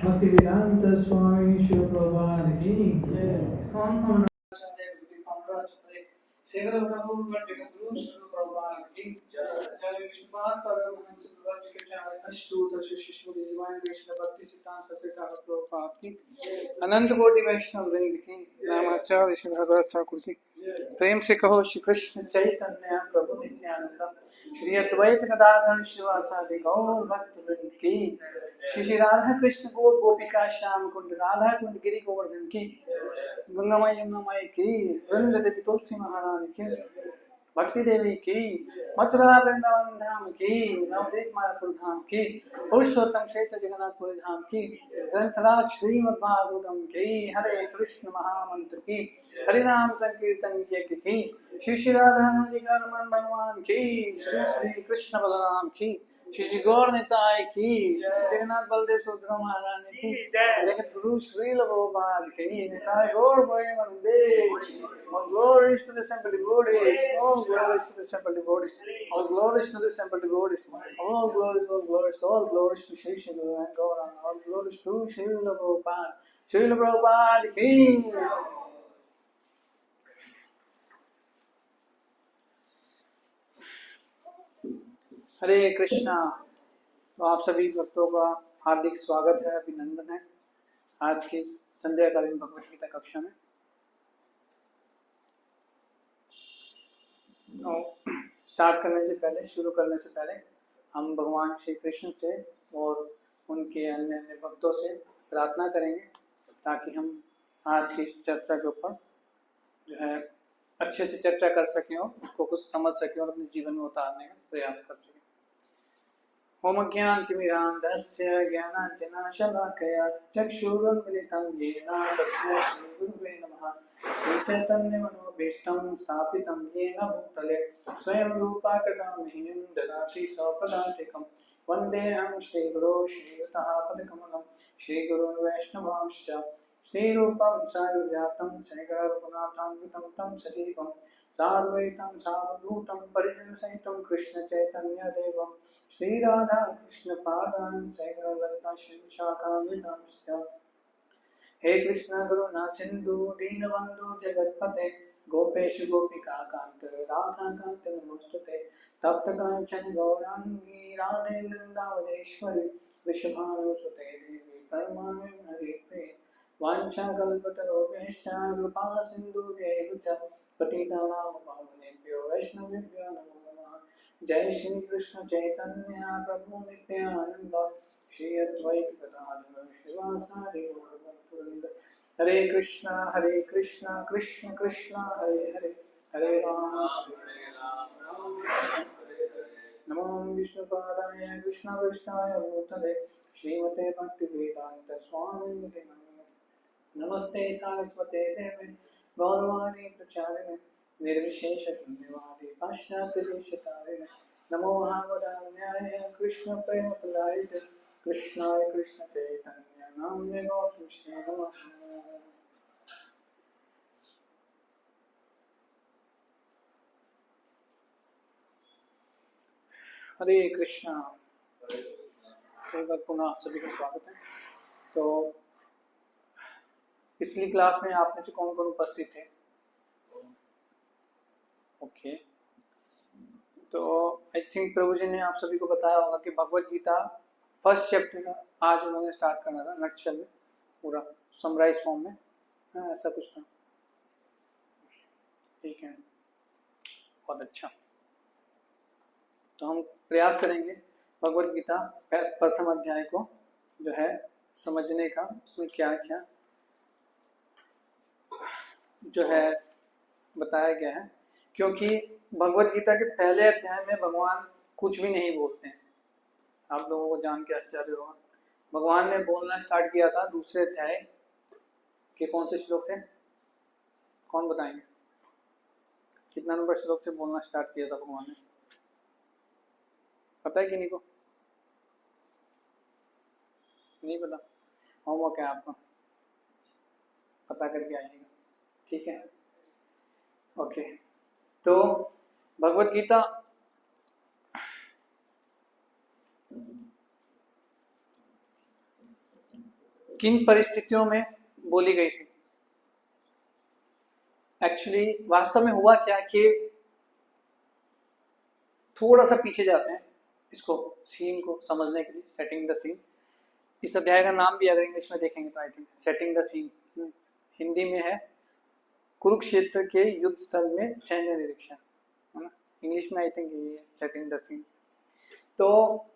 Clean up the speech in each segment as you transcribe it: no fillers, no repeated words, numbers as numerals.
Bhaktivedanta Swami Srila Prabhupada ki ISKCON Foundation Several Prabhupada Jagadguru Srila Prabhupada ki जय विष्णुपाद परमहंस प्रवचकाचार्य अष्टोत्तर शिष्य divine वैष्णव भक्ति सिद्धांत सत्याग्रह प्रभुपाद की अनंत कोटि वैष्णव वृंद की नामाचार्य श्री भगवत ठाकुर की प्रेम से कहो श्री कृष्ण चैतन्य प्रभु नित्यानंद श्री अद्वैत गदाधर शिवासादि गौर भक्त वृंद की श्री राधा कृष्ण गोपिका श्याम कुंड राधा कुंड गिरि गोवर्धन की गंगामाई यमुनामाई की वृंद देवी तुलसी महारानी की भक्ति देवी की मथुरा वृंदावन धाम की नवदीप मायापुर धाम की पुरुषोत्तम क्षेत्र जगन्नाथपुरी धाम की ग्रंथराज श्रीमद् भागवतम की हरे कृष्ण महामंत्र की हरिनाम संकीर्तन यज्ञ की श्री श्री राधानंद रमन भगवान की श्री श्री कृष्ण बलराम की श्री श्री गौर निताय की श्री जगन्नाथ बलदेव सुभद्रा महारानी की जगत गुरु श्री प्रभुपाद की निताय गौर वंदे। All glories to the simple devotees, all glories to the simple devotees, all glories to the simple devotees, all glories to Shri Shri Guru and Gauranga, all glories to Srila Prabhupada ki. हरे कृष्णा। तो आप सभी भक्तों का हार्दिक स्वागत है, अभिनंदन है आज की संध्याकालीन भगवत गीता कक्षा में। स्टार्ट करने से पहले, शुरू करने से पहले हम भगवान श्री कृष्ण से और उनके अन्य अन्य भक्तों से प्रार्थना करेंगे ताकि हम आज की चर्चा के ऊपर जो है अच्छे से चर्चा कर सकें और उसको कुछ समझ सकें और अपने जीवन में उतारने का प्रयास कर सकें। ओम ज्ञानतिमिरान्धस्य ज्ञानाञ्जनशलाकया चक्षुरुन्मिलितं येन तस्मै श्रीगुरुवे नमः। श्रीचैतन्यमनोभीष्टं स्थापितं येन भूतले स्वयं रूपा कदा मह्यं ददाति स्वपदान्तिकं वन्देऽहं श्रीगुरो श्रीयुतापदकमलं श्रीगुरून् वैष्णवांश्च श्रीरूपं सायुज्यातं शनिकरघुनाथान्वितं तं सजीवं साद्वैतं सावधूतं परिजनसहितं कृष्णचैतन्यदेवं श्री राधा कृष्ण पादान सैकलता श्री शाखान्वितांश्च। हे कृष्ण करुणा सिंधु दीनबंधु जगत्पते गोपेश गोपिका कांत राधा कांत नमोस्तुते तप्त कांचन गौरांगी राधे वृंदावनेश्वरी वृषभानुसुते देवी परमानंद हरे प्रिय वाञ्छाकल्पतरुभ्यश्च कृपा सिन्धुभ्यैव च पतितानां पावनेभ्यो वैष्णवेभ्यो नमो नमः। जय श्री कृष्ण चैतन्य प्रभु नित्यानंद श्री अद्वैत गदाधर श्रीवासादि गौर भक्तवृंद। हरे कृष्णा कृष्ण कृष्ण हरे हरे हरे राम नमो विष्णुपादाय कृष्णाय भूतले श्रीमते भक्तिवेदांत स्वामिनिधे नमस्ते सारस्वते देवे गौरवाणी प्रचारिणे निर्विशेष शून्यवादी पाश्चात्य देशतारिणे नमो महावदान्याय कृष्ण प्रेम प्रदायिते कृष्णाय कृष्ण चैतन्य नाम्ने गौतमश्री नमः। हरे कृष्णा। एक बार पुनः आप सभी का स्वागत है। तो पिछली क्लास में आप में से कौन कौन उपस्थित थे? ओके। तो आई थिंक प्रभु जी ने आप सभी को बताया होगा कि भगवत गीता फर्स्ट चैप्टर का आज उन्होंने स्टार्ट करना था नक्शल में, पूरा समराइज फॉर्म में। हाँ, ऐसा कुछ था। ठीक है, बहुत अच्छा। तो हम प्रयास करेंगे भगवत गीता प्रथम अध्याय को जो है समझने का, उसमें क्या क्या जो है बताया गया है, क्योंकि भगवत गीता के पहले अध्याय में भगवान कुछ भी नहीं बोलते हैं। आप लोगों को जान के आश्चर्य होगा, भगवान ने बोलना स्टार्ट किया था दूसरे अध्याय के कौन से श्लोक से? कौन बताएंगे कितना नंबर श्लोक से बोलना स्टार्ट किया था भगवान ने? पता है कि नहीं को? नहीं पता? होमवर्क है आपका, पता करके आइएगा। ठीक है, ओके। तो भगवत गीता किन परिस्थितियों में बोली गई थी? एक्चुअली वास्तव में हुआ क्या कि थोड़ा सा पीछे जाते हैं इसको सीन को समझने के लिए, सेटिंग द सीन। इस अध्याय का नाम भी अगर इंग्लिश में देखेंगे तो I think setting the scene, Hindi में है कुरुक्षेत्र के युद्ध स्थल में सैन्य निरीक्षण, है ना। इंग्लिश में आई थिंक ये सेटिंग द सीन। तो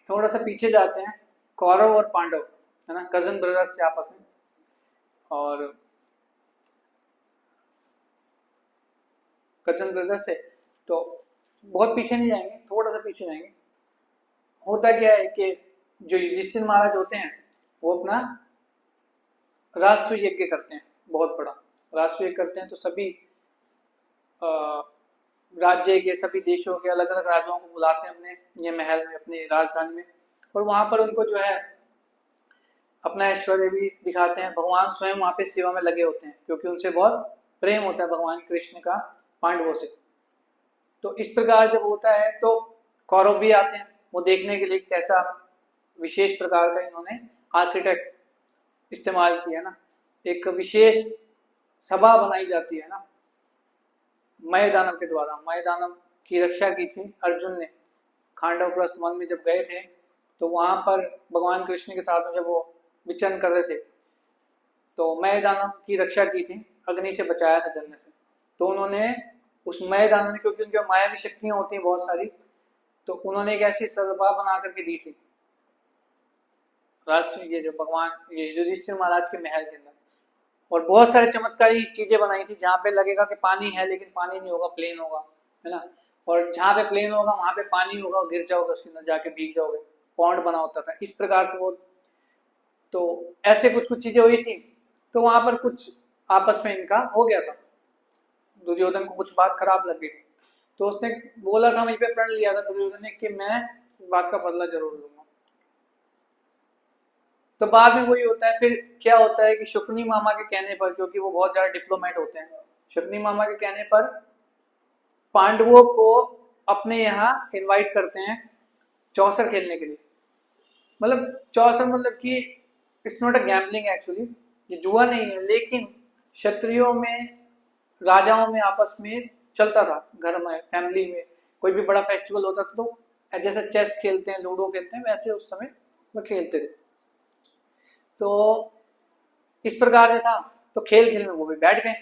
थोड़ा सा पीछे जाते हैं, कौरव और पांडव, है ना, कजन ब्रदर्स से आपस में, और कजन ब्रदर्स से तो बहुत पीछे नहीं जाएंगे, थोड़ा सा पीछे जाएंगे। होता क्या है कि जो युधिष्ठिर महाराज होते हैं वो अपना राष्ट्र यज्ञ करते हैं, बहुत बड़ा राष्ट्र यज्ञ करते हैं। तो सभी राज्य के सभी देशों के अलग अलग राजाओं को बुलाते हैं अपने ये महल में, अपनी राजधानी में, और वहां पर उनको जो है अपना ऐश्वर्य भी दिखाते हैं। भगवान स्वयं वहां पे सेवा में लगे होते हैं क्योंकि उनसे बहुत प्रेम होता है भगवान कृष्ण का पांडवों से। तो इस प्रकार जब होता है तो कौरव भी आते हैं वो देखने के लिए कैसा विशेष प्रकार का इन्होंने आर्किटेक्ट इस्तेमाल किया ना। एक विशेष सभा बनाई जाती है ना मयदानव के द्वारा। मयदानव की रक्षा की थी अर्जुन ने, खांडव प्रस्थ वन में जब गए थे तो वहां पर भगवान कृष्ण के साथ में जब वो विचरण कर रहे थे तो मयदानव की रक्षा की थी, अग्नि से बचाया था जलने से। तो उन्होंने उस मयदानव ने, क्योंकि उनकी मायावी शक्तियां होती हैं बहुत सारी, तो उन्होंने एक ऐसी सभा बना करके दी थी राष्ट्र, ये जो भगवान ये युधिष्ठिर महाराज के महल के अंदर, और बहुत सारे चमत्कारी चीजें बनाई थी जहाँ पे लगेगा कि पानी है लेकिन पानी नहीं होगा, प्लेन होगा, है ना। और जहाँ पे प्लेन होगा वहां पे पानी होगा, गिर जाओगे उसके अंदर जाके भीग जाओगे, पॉन्ड बना होता था। इस प्रकार से वो, तो ऐसे कुछ कुछ चीजें हुई थी। तो वहां पर कुछ आपस में इनका हो गया था, दुर्योधन को कुछ बात खराब लग गई थी, तो उसने बोला था, वहीं पे प्रण लिया था दुर्योधन ने कि मैं इस बात का बदला जरूर लूंगा। तो बाद में वही होता है, फिर क्या होता है कि शुक्नी मामा के कहने पर, क्योंकि वो बहुत ज्यादा डिप्लोमेट होते हैं, शुक्नी मामा के कहने पर पांडवों को अपने यहाँ इनवाइट करते हैं चौसर खेलने के लिए। मतलब चौसर मतलब कि it's not a gambling actually, ये जुआ नहीं है, लेकिन क्षत्रियों में राजाओं में आपस में चलता था, घर में फैमिली में कोई भी बड़ा फेस्टिवल होता था तो जैसे चेस खेलते हैं, लूडो खेलते हैं, वैसे उस समय वो खेलते थे। तो इस प्रकार से था, तो खेल खेल में वो भी बैठ गए।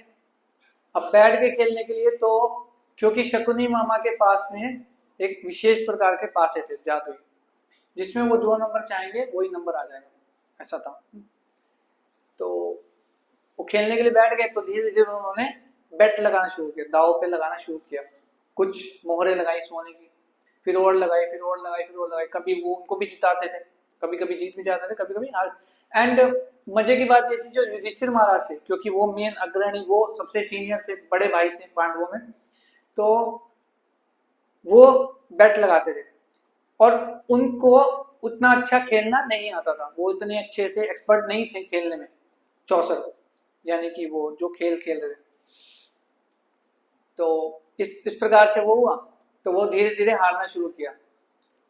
अब बैठ के खेलने के लिए, तो क्योंकि शकुनी मामा के पास में एक विशेष प्रकार के पासे थे जादुई, जिसमें वो जो नंबर चाहेंगे वही नंबर आ जाएगा, ऐसा था। तो वो खेलने के लिए बैठ गए, तो धीरे धीरे उन्होंने बेट लगाना शुरू किया, दाव पे लगाना शुरू किया। कुछ मोहरे लगाई सोने की, फिर और लगाई, फिर और लगाई, फिर और लगाई। कभी वो उनको भी जिताते थे, कभी कभी जीत भी जाते थे, कभी कभी हार। एंड मजे की बात ये थी, जो युधिष्ठिर महाराज थे, क्योंकि वो मेन अग्रणी, वो सबसे सीनियर थे, बड़े भाई थे पांडवों में, तो वो बेट लगाते थे। और उनको उतना अच्छा खेलना नहीं आता था, वो इतने अच्छे से एक्सपर्ट नहीं थे खेलने में चौसर, यानी कि वो जो खेल खेल रहे थे। तो इस प्रकार से वो हुआ, तो वो धीरे धीरे हारना शुरू किया,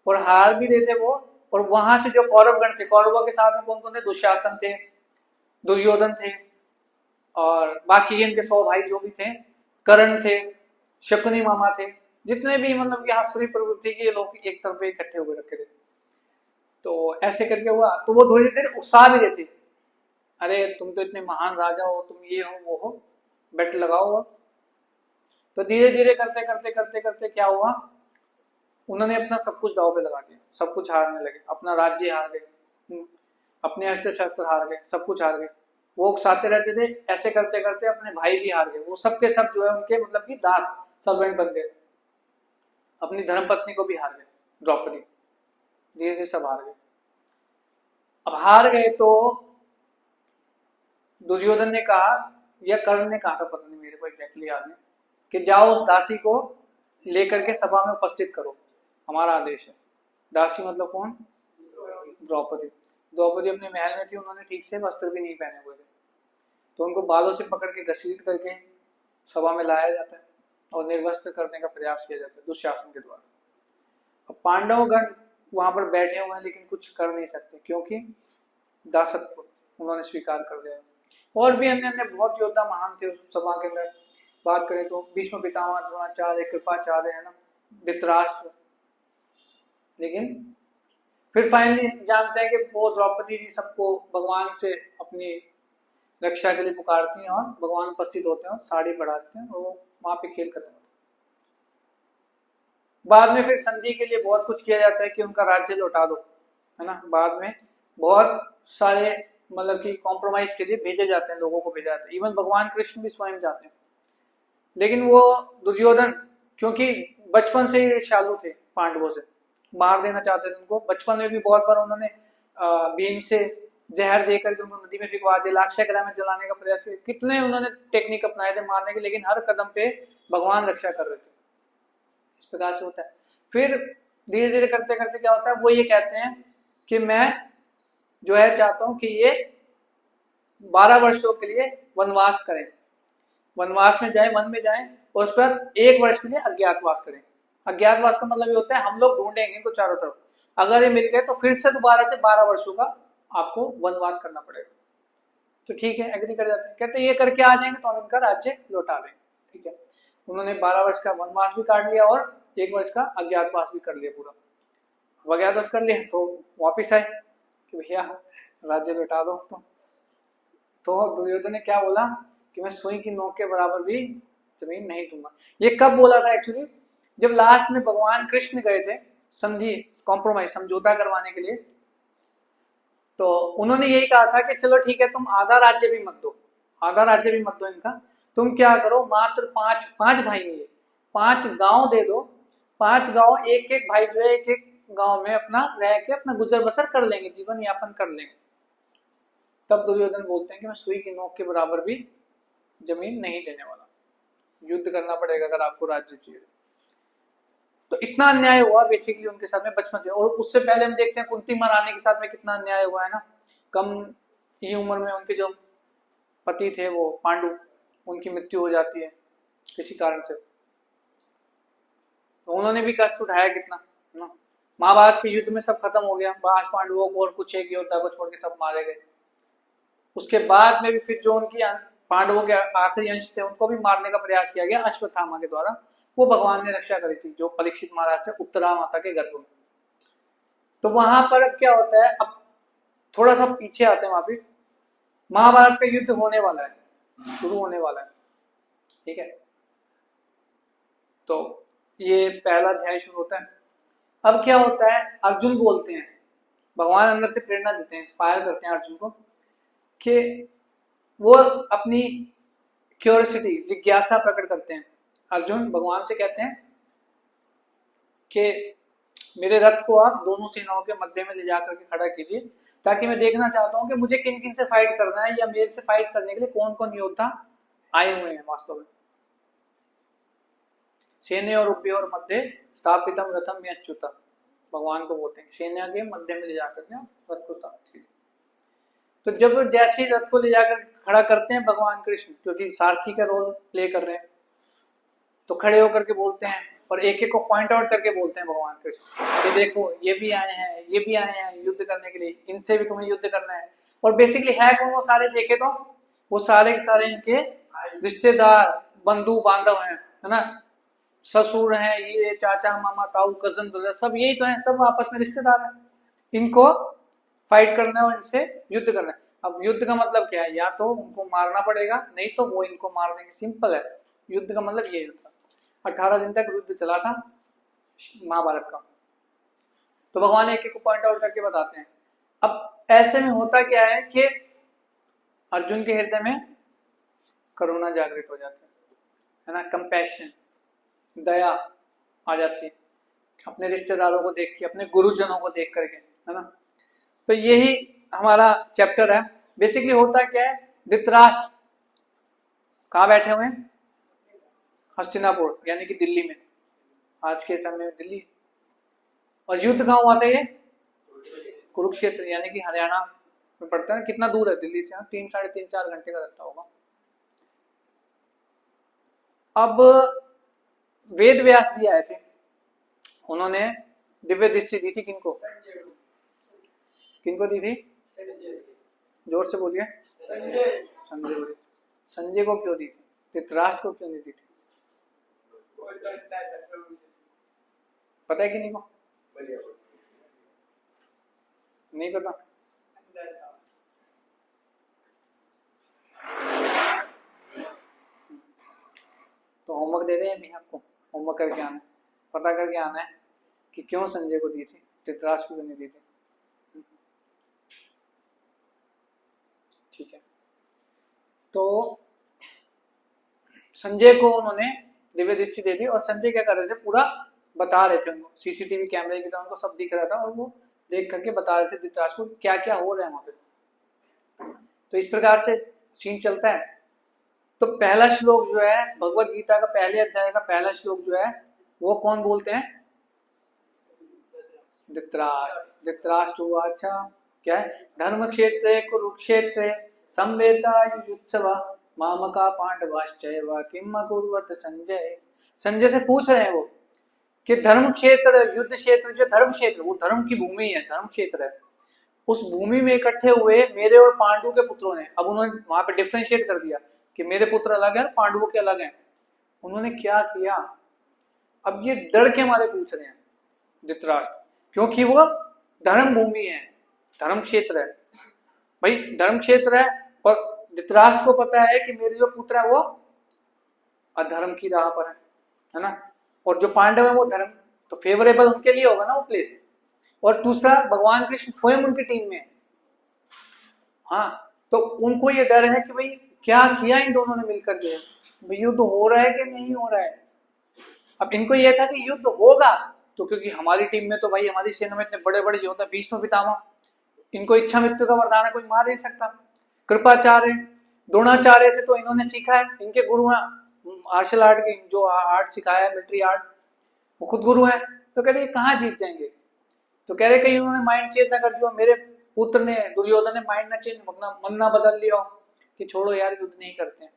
और हार भी देते वो। और वहां से जो कौरवगण थे, कौरवों के साथ में कौन कौन थे, दुशासन थे, दुर्योधन थे, और बाकी इनके 100 भाई जो भी थे, कर्ण थे, शकुनी मामा थे, जितने भी मतलब कि आसुरी प्रवृत्ति के लोग एक तरफ इकट्ठे हुए रखे थे। तो ऐसे करके हुआ, तो वो धीरे धीरे उकसा भी रहे थे, अरे तुम तो इतने महान राजा हो, तुम ये हो वो हो, बेट लगाओ। तो धीरे धीरे करते करते करते करते क्या हुआ, उन्होंने अपना सब कुछ दांव पे लगा दिया, सब कुछ हारने लगे, अपना राज्य हार गए, अपने अस्त्र शस्त्र हार गए, सब कुछ हार गए। वो उकसाते रहते थे, ऐसे करते करते अपने भाई भी हार गए, वो सबके सब जो है उनके मतलब कि दास सर्वेंट बन गए, अपनी धर्मपत्नी को भी हार गए, द्रौपदी, धीरे धीरे सब हार गए। अब हार गए तो दुर्योधन ने कहा, या कर्ण ने कहा था, पता नहीं मेरे को एग्जैक्टली याद नहीं, कि जाओ उस दासी को लेकर के सभा में उपस्थित करो, हमारा आदेश है। दासी मतलब कौन, द्रौपदी। द्रौपदी अपने महल में थी, उन्होंने ठीक से वस्त्र भी नहीं पहने हुए थे, तो उनको बालों से पकड़ के घसीट करके सभा में लाया जाता है और निर्वस्त्र करने का प्रयास किया जाता है दुशासन के द्वारा। अब पांडवगण वहां पर बैठे हुए हैं लेकिन कुछ कर नहीं सकते, क्योंकि दासत्व उन्होंने स्वीकार कर लिया। और भी अन्य अन्य बहुत योद्धा महान थे उस सभा के अंदर, बात करें तो भीष्म पितामह, द्रोणाचार्य, कृपाचार्य, है ना, धृतराष्ट्र। लेकिन फिर फाइनली जानते हैं कि वो द्रौपदी जी सबको भगवान से अपनी रक्षा के लिए पुकारती हैं और भगवान उपस्थित होते हैं और साड़ी बढ़ाते हैं और वहां पे खेल खत्म होता है। बाद में फिर संधि के लिए बहुत कुछ किया जाता है कि उनका राज्य लौटा दो, है ना। बाद में बहुत सारे मतलब कि कॉम्प्रोमाइज के लिए भेजे जाते हैं, लोगों को भेजा जाता है, इवन भगवान कृष्ण भी स्वयं जाते हैं। लेकिन वो दुर्योधन क्योंकि बचपन से ही ईर्ष्यालु थे, पांडवों से मार देना चाहते थे उनको। बचपन में भी बहुत बार उन्होंने भीम से जहर देकर के उनको नदी में फिकवा दिया, लाक्षागृह में जलाने का प्रयास किया, कितने उन्होंने टेक्निक अपनाए थे मारने के, लेकिन हर कदम पे भगवान रक्षा कर रहे थे। इस प्रकार से होता है। फिर धीरे धीरे करते करते क्या होता है, वो ये कहते हैं कि मैं जो है चाहता हूं कि ये 12 वर्षों के लिए वनवास करें, वनवास में जाए, वन में जाए, और उस पर 1 वर्ष के लिए अज्ञातवास करें। अज्ञातवास का मतलब ये होता है हम लोग ढूंढेंगे इनको चारों तरफ, अगर ये मिल गए तो फिर से दोबारा से 12 वर्षों का आपको वनवास करना पड़ेगा। तो ठीक है, एग्री कर जाते हैं, कहते हैं ये करके आ जाएंगे तो हम इनका राज्य लौटा देंगे। ठीक है, उन्होंने 12 वर्ष का वनवास भी काट लिया और 1 वर्ष का अज्ञातवास भी कर लिया पूरा। अज्ञातवास कर लिया तो वापिस आए कि भैया राज्य लौटा दो। तो दुर्योधन ने क्या बोला कि मैं सुई की नोक के बराबर भी जमीन नहीं दूंगा। ये कब बोला था एक्चुअली, जब लास्ट में भगवान कृष्ण गए थे संधि, कॉम्प्रोमाइज, समझौता करवाने के लिए, तो उन्होंने यही कहा था कि चलो ठीक है, तुम आधा राज्य भी मत दो, आधा राज्य भी मत दो इनका, तुम क्या करो, मात्र 5 भाई हैं ये, 5 गांव दे दो, 5 गांव, एक एक भाई जो है एक एक गांव में अपना रह के अपना गुजर बसर कर लेंगे, जीवन यापन कर लेंगे। तब दुर्योधन बोलते हैं कि मैं सुई की नोक के बराबर भी जमीन नहीं देने वाला, युद्ध करना पड़ेगा अगर आपको राज्य चाहिए। तो इतना अन्याय हुआ बेसिकली उनके साथ में बचपन से। और उससे पहले हम देखते हैं कुंती महारानी के साथ में कितना अन्याय हुआ है ना, कम ही उम्र में उनके जो पति थे वो पांडु, उनकी मृत्यु हो जाती है किसी कारण से, तो उन्होंने भी कष्ट उठाया कितना ना। महाभारत के युद्ध में सब खत्म हो गया, 5 पांडवों को और कुछ एक योद्धा को छोड़ के सब मारे गए। उसके बाद में भी फिर जो उनकी पांडवों के आखिरी अंश थे उनको भी मारने का प्रयास किया गया अश्वत्थामा के द्वारा, वो भगवान ने रक्षा करी थी, जो परीक्षित महाराज थे उत्तरा माता के गर्भ में। तो वहां पर अब क्या होता है, अब थोड़ा सा पीछे आते हैं वापिस, महाभारत का युद्ध होने वाला है, शुरू होने वाला है। ठीक है, तो ये पहला अध्याय शुरू होता है। अब क्या होता है, अर्जुन बोलते हैं, भगवान अंदर से प्रेरणा देते हैं, इंस्पायर करते हैं अर्जुन को कि वो अपनी क्यूरियोसिटी, जिज्ञासा प्रकट करते हैं। अर्जुन भगवान से कहते हैं कि मेरे रथ को आप दोनों सेनाओं के मध्य में ले जाकर के खड़ा कीजिए, ताकि मैं देखना चाहता हूं कि मुझे किन किन से फाइट करना है, या मेरे से फाइट करने के लिए कौन कौन योद्धा आए हुए हैं वास्तव में। सेने और उभयोर मध्य स्थापितम रथम यच्युता, भगवान को बोलते हैं सेना के मध्य में ले जाकर के रथ को स्थापित कीजिए। तो जब जैसे रथ को ले जाकर खड़ा करते हैं भगवान कृष्ण, क्योंकि सारथी का रोल प्ले कर रहे हैं, तो खड़े होकर के बोलते हैं और एक एक को पॉइंट आउट करके बोलते हैं भगवान कृष्ण कि देखो ये भी आए हैं, ये भी आए हैं युद्ध करने के लिए, इनसे भी तुम्हें युद्ध करना है। और बेसिकली है कौन वो सारे, देखे तो वो सारे के सारे इनके रिश्तेदार, बंधु बांधव हैं, है ना, ससुर हैं, ये चाचा मामा ताऊ कजन ब्रदर, सब यही तो है, सब आपस में रिश्तेदार हैं। इनको फाइट करना है और इनसे युद्ध करना है। अब युद्ध का मतलब क्या है, या तो उनको मारना पड़ेगा, नहीं तो वो इनको मार देंगे, सिंपल है। युद्ध का मतलब यही होता है। 18 दिन तक युद्ध चला था महाभारत का। तो भगवान एक एक को पॉइंट आउट करके बताते हैं। अब ऐसे में होता क्या है कि अर्जुन के हृदय में करुणा जागृत हो जाती है ना, कंपैशन, दया आ जाती है अपने रिश्तेदारों को देख के, अपने गुरुजनों को देख करके, है ना। तो यही हमारा चैप्टर है। बेसिकली होता क्या है, धृतराष्ट्र कहाँ बैठे हुए हैं, हस्तिनापुर यानी कि दिल्ली में, आज के समय में दिल्ली। और युद्ध कहाँ हुआ था, ये कुरुक्षेत्र यानी कि हरियाणा में पड़ता है। कितना दूर है दिल्ली से, 3, 3.5, 4 घंटे का रास्ता होगा। अब वेद व्यास जी आए थे, उन्होंने दिव्य दृष्टि दी थी, किनको किनको दी थी, जोर से बोलिए, संजय को। संजय को क्यों दी थी, धृतराष्ट्र को क्यों नहीं दी थी? पता है कि नहीं को? नहीं पता? तो होमवर्क दे रहे हैं अभी आपको, होमवर्क करके आना है, पता करके आना है कि क्यों संजय को दी थी, धृतराष्ट्र को क्यों नहीं दी थी। ठीक है, तो संजय को उन्होंने दिव्य दृष्टि दे दी और संजय क्या कर रहे थे, पूरा बता रहे थे उनको, सीसीटीवी कैमरे की तरह उनको सब दिख रहा था और वो देख करके बता रहे थे धृतराष्ट्र को क्या क्या हो रहा है वहां पे। तो इस प्रकार से सीन चलता है। तो पहला श्लोक जो है भगवत गीता का पहले अध्याय का पहला श्लोक जो है वो कौन बोलते हैं? धृतराष्ट्र। धृतराष्ट्र उवाच, क्या है? धर्म क्षेत्रे कुरुक्षेत्रे संवेतायुत्सव मामका पांडवाश्चैव किम अकुर्वत संजय। संजय से पूछ रहे हैं वो कि धर्म क्षेत्र, युद्ध क्षेत्र, जो धर्म क्षेत्र वो धर्म की भूमि है, धर्म क्षेत्र है, उस भूमि में इकट्ठे हुए मेरे और पांडु के पुत्रों ने, अब उन्होंने वहां पे डिफरेंशिएट कर दिया कि मेरे पुत्र अलग है, पांडवों के अलग हैं। उन्होंने क्या किया? अब ये डर के मारे पूछ रहे हैं धृतराष्ट्र, क्योंकि वो धर्म भूमि है, धर्म क्षेत्र है भाई, धर्म क्षेत्र है। और धृतराष्ट्र को पता है कि मेरे जो पुत्र है वो अधर्म की राह पर है ना, और जो पांडव है वो धर्म, तो फेवरेबल उनके लिए होगा ना वो प्लेस। और दूसरा भगवान कृष्ण स्वयं उनकी टीम में है। हाँ, तो उनको ये डर है कि भाई क्या किया इन दोनों ने मिलकर के, युद्ध हो रहा है कि नहीं हो रहा है। अब इनको ये था कि युद्ध होगा, तो क्योंकि हमारी टीम में तो भाई हमारी सेना में इतने बड़े बड़े योद्धा, भीष्म पितामह, इनको इच्छा मृत्यु का वरदान है, कोई मार नहीं सकता। कृपाचार्य, द्रोणाचार्य से तो इन्होंने सीखा है, इनके गुरु हैं मार्शल आर्ट की, जो आर्ट सिखाया है मिलिट्री आर्ट, वो खुद गुरु हैं। तो कह रहे कहाँ जीत जाएंगे, तो कह रहे कहीं उन्होंने माइंड चेंज ना कर दिया, मेरे पुत्र ने, दुर्योधन ने माइंड ना चेंज, मन ना बदल लिया कि छोड़ो यार युद्ध नहीं करते हैं।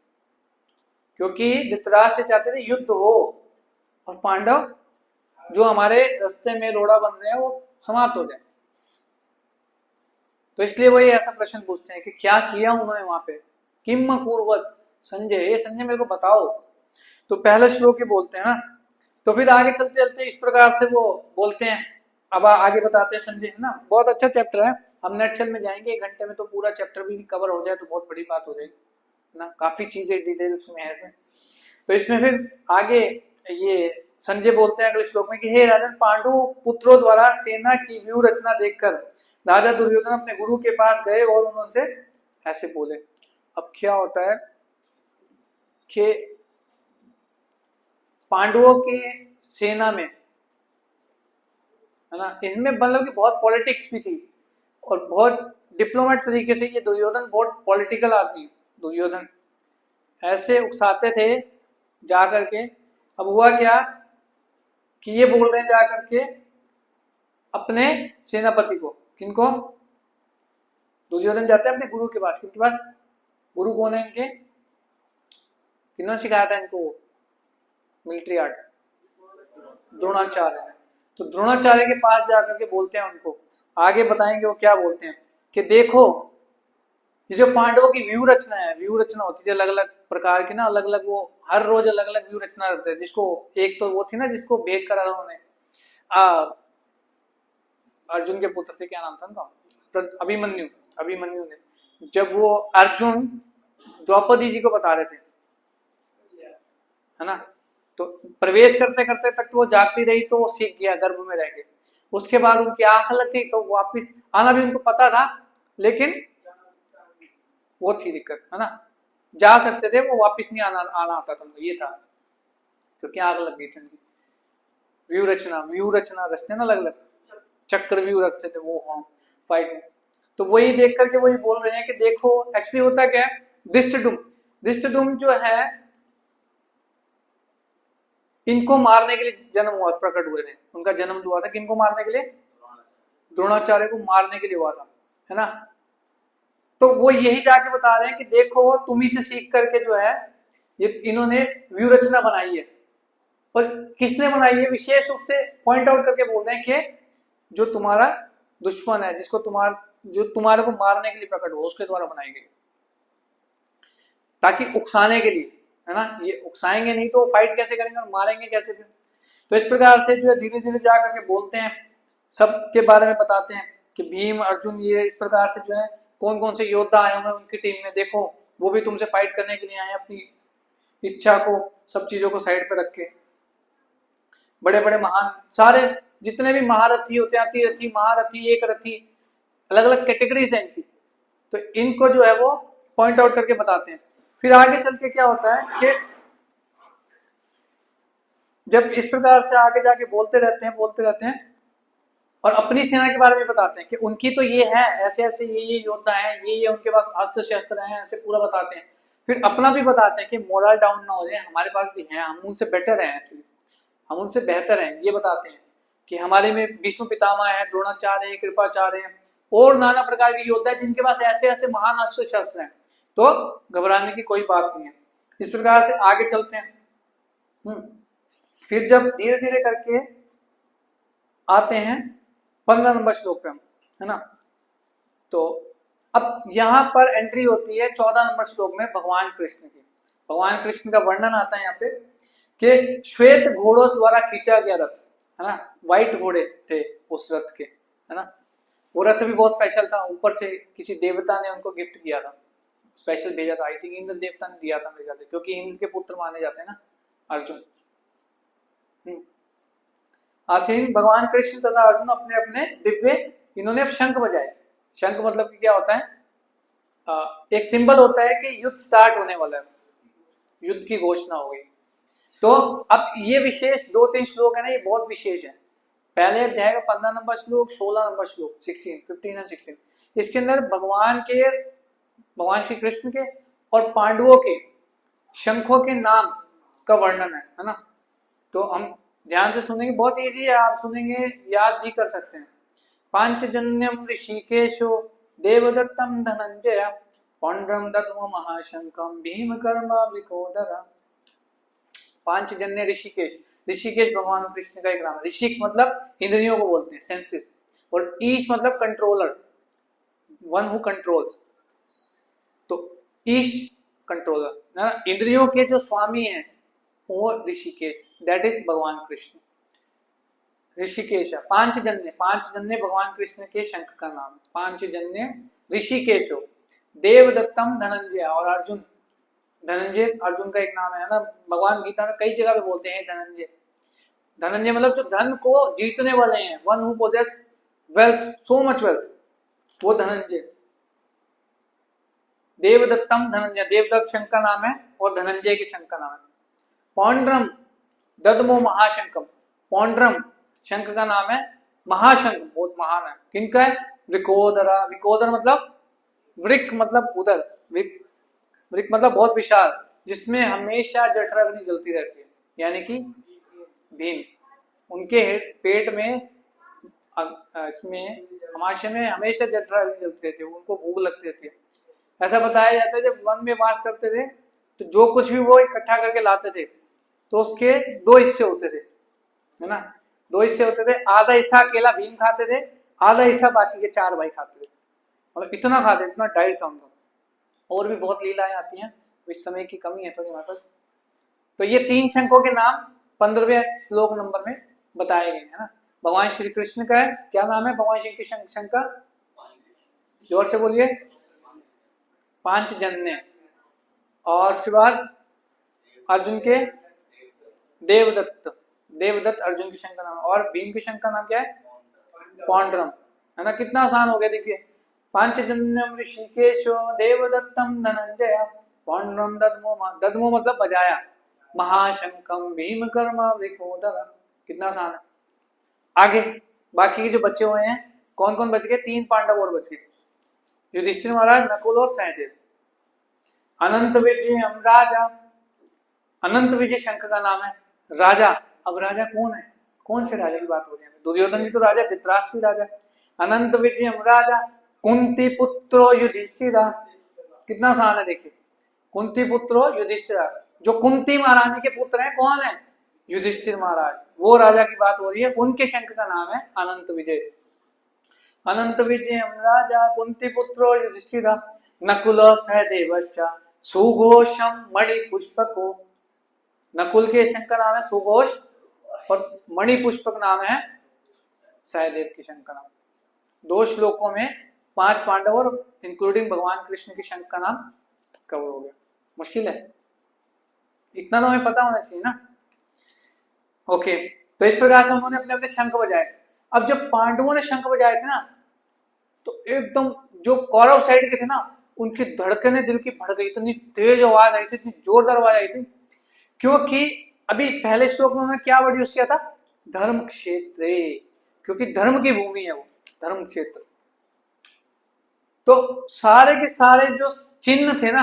क्योंकि धृतराष्ट्र से चाहते थे युद्ध हो और पांडव जो हमारे रास्ते में लोड़ा बन रहे हैं वो समाप्त हो जाए। तो इसलिए वही ऐसा प्रश्न पूछते हैं कि क्या किया उन्होंने वहां पे, किम अकुर्वत संजय, ये संजय मेरे को बताओ। तो पहला श्लोक ही बोलते हैं ना, तो फिर आगे चलते चलते इस प्रकार से वो बोलते हैं। अब आगे बताते हैं संजय, है ना, बहुत अच्छा चैप्टर है, हम नेक्स्ट में जाएंगे 1 घंटे में, तो पूरा चैप्टर भी कवर हो जाए तो बहुत बड़ी बात हो जाएगी ना, काफी चीजें डिटेल्स में है इसमें। तो इसमें फिर आगे ये संजय बोलते हैं अगले श्लोक में कि हे राजन, पांडु पुत्रों द्वारा सेना की व्यू रचना देखकर राजा दुर्योधन अपने गुरु के पास गए और उनसे ऐसे बोले। अब क्या होता है कि पांडवों की सेना में, है ना, इसमें मतलब कि बहुत पॉलिटिक्स भी थी और बहुत डिप्लोमेट तरीके से, ये दुर्योधन बहुत पॉलिटिकल आदमी, दुर्योधन ऐसे उकसाते थे जा करके। अब हुआ क्या कि ये बोल रहे हैं जा करके अपने सेनापति को, किनको? दुर्योधन जाते हैं अपने गुरु के पास, किनके पास? गुरु कौन है इनके, किन्होंने सिखाया था इनको मिलिट्री आर्ट? द्रोणाचार्य। तो द्रोणाचार्य के पास जाकर के बोलते हैं उनको, आगे बताएंगे वो क्या बोलते हैं कि देखो ये जो पांडवों की व्यू रचना है, व्यू रचना होती है अलग अलग प्रकार की ना, अलग अलग, वो हर रोज अलग अलग व्यू रचना रहते हैं। जिसको एक तो वो थी ना जिसको भेद करा था उन्होंने, अर्जुन के पुत्र थे, क्या नाम था उनका? अभिमन्यु। अभिमन्यु ने, जब वो अर्जुन द्रौपदी जी को बता रहे थे, है ना, तो प्रवेश करते करते तक तो वो जागती रही, तो वो सीख गया, गर्भ में रह गए। उसके बाद उनकी आंख लग गई, तो वापिस आना भी उनको पता था, लेकिन वो थी दिक्कत, है ना, जा सकते थे वो, वापिस नहीं आना आता था, ये था, क्योंकि आग लग गई थी उनकी। व्यू रचना रचते ना अलग अलग, चक्र व्यू रखते थे वो, हाँ, फाइट में। तो वही देख करके वही बोल रहे हैं कि देखो एक्चुअली होता क्या है, धृष्टद्युम्न जो है इनको मारने के लिए जन्म हुआ, प्रकट हुए थे, उनका जन्म हुआ था किनको मारने के लिए? द्रोणाचार्य को मारने के लिए हुआ था, है ना। तो वो यही जाके बता रहे हैं कि देखो तुम ही से सीख करके जो है ये इन्होंने व्यू रचना बनाई है। और किसने बनाई है, विशेष रूप से पॉइंट आउट करके बोल रहे हैं कि जो तुम्हारा दुश्मन है, जिसको जो तुम्हारे को मारने के लिए प्रकट हो, उसके द्वारा बनाई गई, ताकि उकसाने के लिए, है ना, ये उकसाएंगे नहीं तो फाइट कैसे करेंगे और मारेंगे कैसे फिर। तो इस प्रकार से जो है धीरे धीरे जा करके बोलते हैं, सबके बारे में बताते हैं कि भीम अर्जुन ये इस प्रकार से जो है कौन कौन से योद्धा आए हुए हैं उनकी टीम में, देखो वो भी तुमसे फाइट करने के लिए आए हैं, अपनी इच्छा को सब चीजों को साइड पे रख के। बड़े बड़े महान सारे जितने भी महारथी होते हैं, अतिरथी, महारथी, एक रथी, अलग अलग कैटेगरीज है इनकी, तो इनको जो है वो पॉइंट आउट करके बताते हैं। फिर आगे चल के क्या होता है कि जब इस प्रकार से आगे जाके बोलते रहते हैं और अपनी सेना के बारे में बताते हैं कि उनकी तो ये है, ऐसे ऐसे ये योद्धा हैं, ये उनके पास अस्त्र शस्त्र हैं, ऐसे पूरा बताते हैं। फिर अपना भी बताते हैं कि मोरल डाउन ना हो जाए, हमारे पास भी है, हम उनसे बेटर हैं, एक्चुअली हम उनसे बेहतर हैं, ये बताते हैं कि हमारे में भीष्म पितामह है, द्रोणाचार्य है, कृपाचार्य है और नाना प्रकार के योद्धा है जिनके पास ऐसे ऐसे महान अस्त्र शस्त्र हैं, तो घबराने की कोई बात नहीं है। इस प्रकार से आगे चलते हैं। फिर जब धीरे धीरे करके आते हैं 15 नंबर श्लोक पे, है ना, तो अब यहाँ पर एंट्री होती है 14 नंबर श्लोक में भगवान कृष्ण की। भगवान कृष्ण का वर्णन आता है यहाँ पे कि श्वेत घोड़ों द्वारा खींचा गया रथ, है ना, व्हाइट घोड़े थे उस रथ के, है ना, वो रथ भी बहुत स्पेशल था, ऊपर से किसी देवता ने उनको गिफ्ट किया था, स्पेशल भेजा था, आई थिंक इंद्र देवता ने दिया था मेरे ख्याल से, क्योंकि इंद्र के पुत्र माने जाते हैं ना अर्जुन। आसीन भगवान कृष्ण तथा अर्जुन अपने अपने दिव्य, इन्होंने अब शंख बजाए। शंख मतलब कि क्या होता है, एक सिंबल होता है कि युद्ध स्टार्ट होने वाला है, युद्ध की घोषणा हो गई। तो अब ये विशेष 2-3 श्लोक है ना, ये बहुत विशेष है। पहले अध्याय का 15 नंबर श्लोक, 16 नंबर श्लोक, 16, 15 और 16, इसके अंदर भगवान श्री कृष्ण के और पांडवों के शंखों के नाम का वर्णन है ना। तो हम ध्यान से सुनेंगे, बहुत इजी है, आप सुनेंगे याद भी कर सकते हैं। पांचजन्यम ऋषिकेशो देवदत्तम धनंजय पौंड्रम दत्म महाशंकम भीमकर्मा विकोदरा। पांचजन्य ऋषिकेश, ऋषिकेश भगवान कृष्ण का एक नाम है। ऋषिक मतलब इंद्रियों को बोलते हैं, सेंसेस, और ईश मतलब कंट्रोलर, वन हु कंट्रोल्स, तो ईश कंट्रोलर ना, इंद्रियों के जो स्वामी हैं वो ऋषिकेश, दैट इज भगवान कृष्ण। ऋषिकेश पांचजन्य भगवान कृष्ण के शंख का नाम, पांचजन्य ऋषिकेशो देवदत्तम धनंजय, और अर्जुन, धनंजय अर्जुन का एक नाम है ना, भगवान गीता में कई जगह पे बोलते हैं धनंजय। धनंजय मतलब जो धन को जीतने वाले हैं, one who possesses wealth, so much wealth, वो धनंजय। देवदत्तम धनंजय, देवदत्त शंख का नाम है और धनंजय के शंख का नाम है। पौंड्रम ददमो महाशंकम, पौंड्रम शंख का नाम है, महाशंख बहुत महान है, किनका है, विकोदरा, विकोदर मतलब वृक मतलब उदर, वृक मतलब बहुत विशाल, जिसमें हमेशा जठराग्नि जलती रहती है, यानी कि भीम, उनके पेट में, इसमें हमाशय में हमेशा जठराग्नि जलती रहती है, उनको भूख लगती रहती है। ऐसा बताया जाता है जब वन में वास करते थे तो जो कुछ भी वो इकट्ठा करके लाते थे तो उसके 2 हिस्से होते थे, है ना, 2 हिस्से होते थे, आधा हिस्सा अकेला भीम खाते थे, आधा हिस्सा बाकी के 4 भाई खाते थे, और इतना खाते, इतना डाइट था उनका। और भी बहुत लीलाएं आती हैं, इस समय की कमी है थोड़ी हमारे पास। तो ये 3 शंखों के नाम 15वें श्लोक नंबर में बताए गए, है ना। भगवान श्री कृष्ण का है, क्या नाम है भगवान श्री कृष्ण शंख का, जोर से बोलिए, पांचजन्य, और उसके बाद अर्जुन के देवदत्त अर्जुन के शंख का नाम, और भीम के शंख का नाम क्या है, पौंड्रम, है ना। कितना आसान हो गया, देखिए, पांचजन्यम ऋषिकेशो देवदत्तम धनंजय पौंड्रम दद्मो मतलब बजाया, महाशंकम भीमकर्मा विकोदर, कितना आसान है। आगे बाकी के जो बच्चे हुए हैं, कौन कौन बच गए, 3 पांडव और बच गए, युधिष्ठिर महाराज, नकुल और सहदेव। अनंत विजय राजा, अनंत विजय शंख का नाम है, राजा। अब राजा कौन है, कौन से राजा की बात हो रही है, दुर्योधन भी तो राजा, धृतराष्ट्र भी राजा। अनंत विजय राजा कुंती पुत्रो युधिष्ठिरा, कितना आसान है, देखिए, कुंती पुत्रो युधिष्ठिरा, जो कुंती महारानी के पुत्र हैं, कौन है, युधिष्ठिर महाराज, वो राजा की बात हो रही है, उनके शंख का नाम है अनंत विजय। अनंत विजय राजा कुंती पुत्रो युधिष्ठिरा नकुल सहदेवश्च सुघोषम मणि पुष्पको, नकुल के शंख का नाम है सुघोष और मणि पुष्पक नाम है सहदेव के शंख का नाम। 2 श्लोकों में 5 पांडव और इंक्लूडिंग भगवान कृष्ण के शंख का नाम कवर हो गया। मुश्किल है, इतना तो हमें पता होना चाहिए ना। ओके, तो इस प्रकार से उन्होंने अपने अपने शंख बजाए। अब जब पांडवों ने शंख बजाए थे ना, तो एकदम जो कौरव साइड के थे ना, उनकी धड़कने दिल की बढ़ गई, इतनी तेज आवाज आई थी, इतनी जोरदार आवाज आई थी, क्योंकि अभी पहले श्लोक में उन्होंने क्या वर्ड यूज किया था, धर्म क्षेत्र, क्योंकि धर्म की भूमि है वो, धर्म क्षेत्र। तो सारे के सारे जो चिन्ह थे ना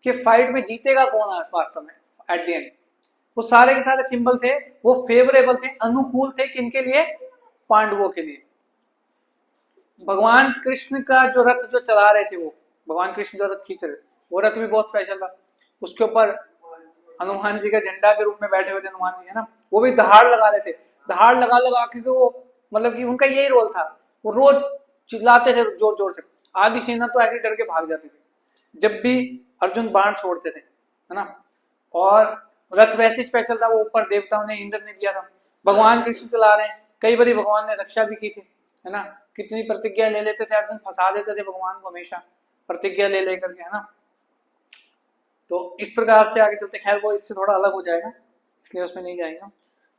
कि फाइट में जीतेगा कौन है वास्तव में एट द एंड, वो सारे के सारे सिंबल थे, वो फेवरेबल थे, अनुकूल थे, किनके लिए, पांडवों के लिए। भगवान कृष्ण का जो रथ जो चला रहे थे, वो भगवान कृष्ण जो रथ खींच रहे, वो रथ भी बहुत स्पेशल था। उसके ऊपर हनुमान जी का झंडा के रूप में बैठे हुए थे हनुमान जी, है ना, वो भी दहाड़ लगा रहे थे, दहाड़ लगा लगा के वो, मतलब कि उनका यही रोल था, वो रोज चिल्लाते थे जोर जोर से। आधी सेना तो ऐसे डर के भाग जाती थी जब भी अर्जुन बाण छोड़ते थे, है ना। और रथ वैसे स्पेशल था, वो ऊपर देवताओं ने, इंद्र ने दिया था, भगवान कृष्ण चला रहे हैं, कई बार भगवान ने रक्षा भी की थी, है ना। कितनी प्रतिज्ञा ले लेते थे अर्जुन, फंसा देते थे भगवान को हमेशा प्रतिज्ञा ले लेकर के, है ना। तो इस प्रकार से आगे चलते, खैर वो इससे थोड़ा अलग हो जाएगा, इसलिए उसमें नहीं जाएगा।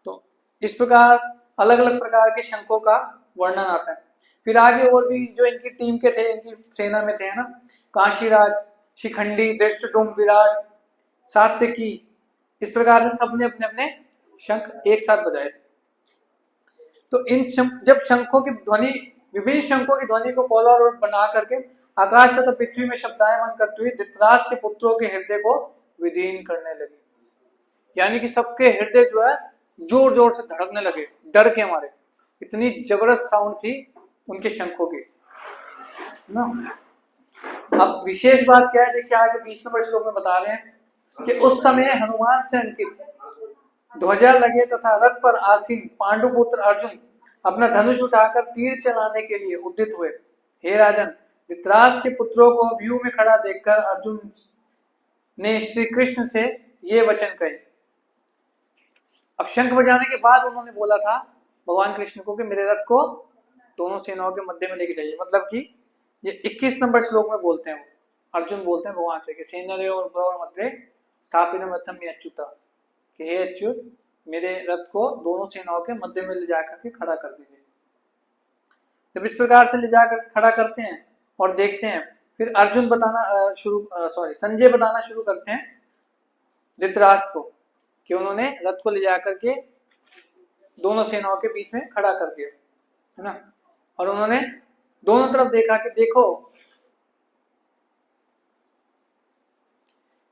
तो इस प्रकार अलग अलग प्रकार के शंखों का वर्णन आता है। फिर आगे और भी जो इनकी टीम के थे, इनकी सेना में थे, है ना, काशीराज, शिखंडी, धृष्टद्युम्न, विराट, सात्यकी, इस प्रकार से सबने अपने अपने शंख एक साथ बजाए थे। तो इन जब शंखों की ध्वनि, विभिन्न शंखों की ध्वनि को कोलार और बना करके आकाश तथा पृथ्वी में शब्दायमान करते हुए धृतराष्ट्र के पुत्रों के हृदय को विदीन करने लगी, यानी कि सबके हृदय जो है जोर जोर से धड़कने लगे डर के मारे, इतनी जबरदस्त साउंड थी उनके शंखों की ना। अब विशेष बात क्या है, देखिए आगे 20 नंबर श्लोक में बता रहे हैं कि उस समय हनुमान से अंकित ध्वजा लगे तथा रथ पर आसीन पांडुपुत्र अर्जुन अपना धनुष उठाकर तीर चलाने के लिए उद्यत हुए। हे राजन, धृतराष्ट्र के पुत्रों को व्यू में खड़ा देखकर अर्जुन ने श्री कृष्ण से ये वचन कहे। अब शंख बजाने के बाद उन्होंने बोला था भगवान कृष्ण को कि मेरे रथ को दोनों सेनाओं के मध्य में लेके जाइए, मतलब कि ये 21 नंबर श्लोक में बोलते हैं, वो अर्जुन बोलते हैं भगवान से कि सेनरे और मध्य स्थापित मध्यम अच्युता, कि हे अच्युत, मेरे रथ को दोनों सेनाओं के मध्य में ले जाकर के खड़ा कर दीजिए। जब इस प्रकार से ले जाकर खड़ा करते हैं और देखते हैं, फिर अर्जुन बताना संजय बताना शुरू करते हैं धृतराष्ट्र को कि उन्होंने रथ को ले जाकर के दोनों सेनाओं के बीच में खड़ा कर दिया, है ना। और उन्होंने दोनों तरफ देखा कि देखो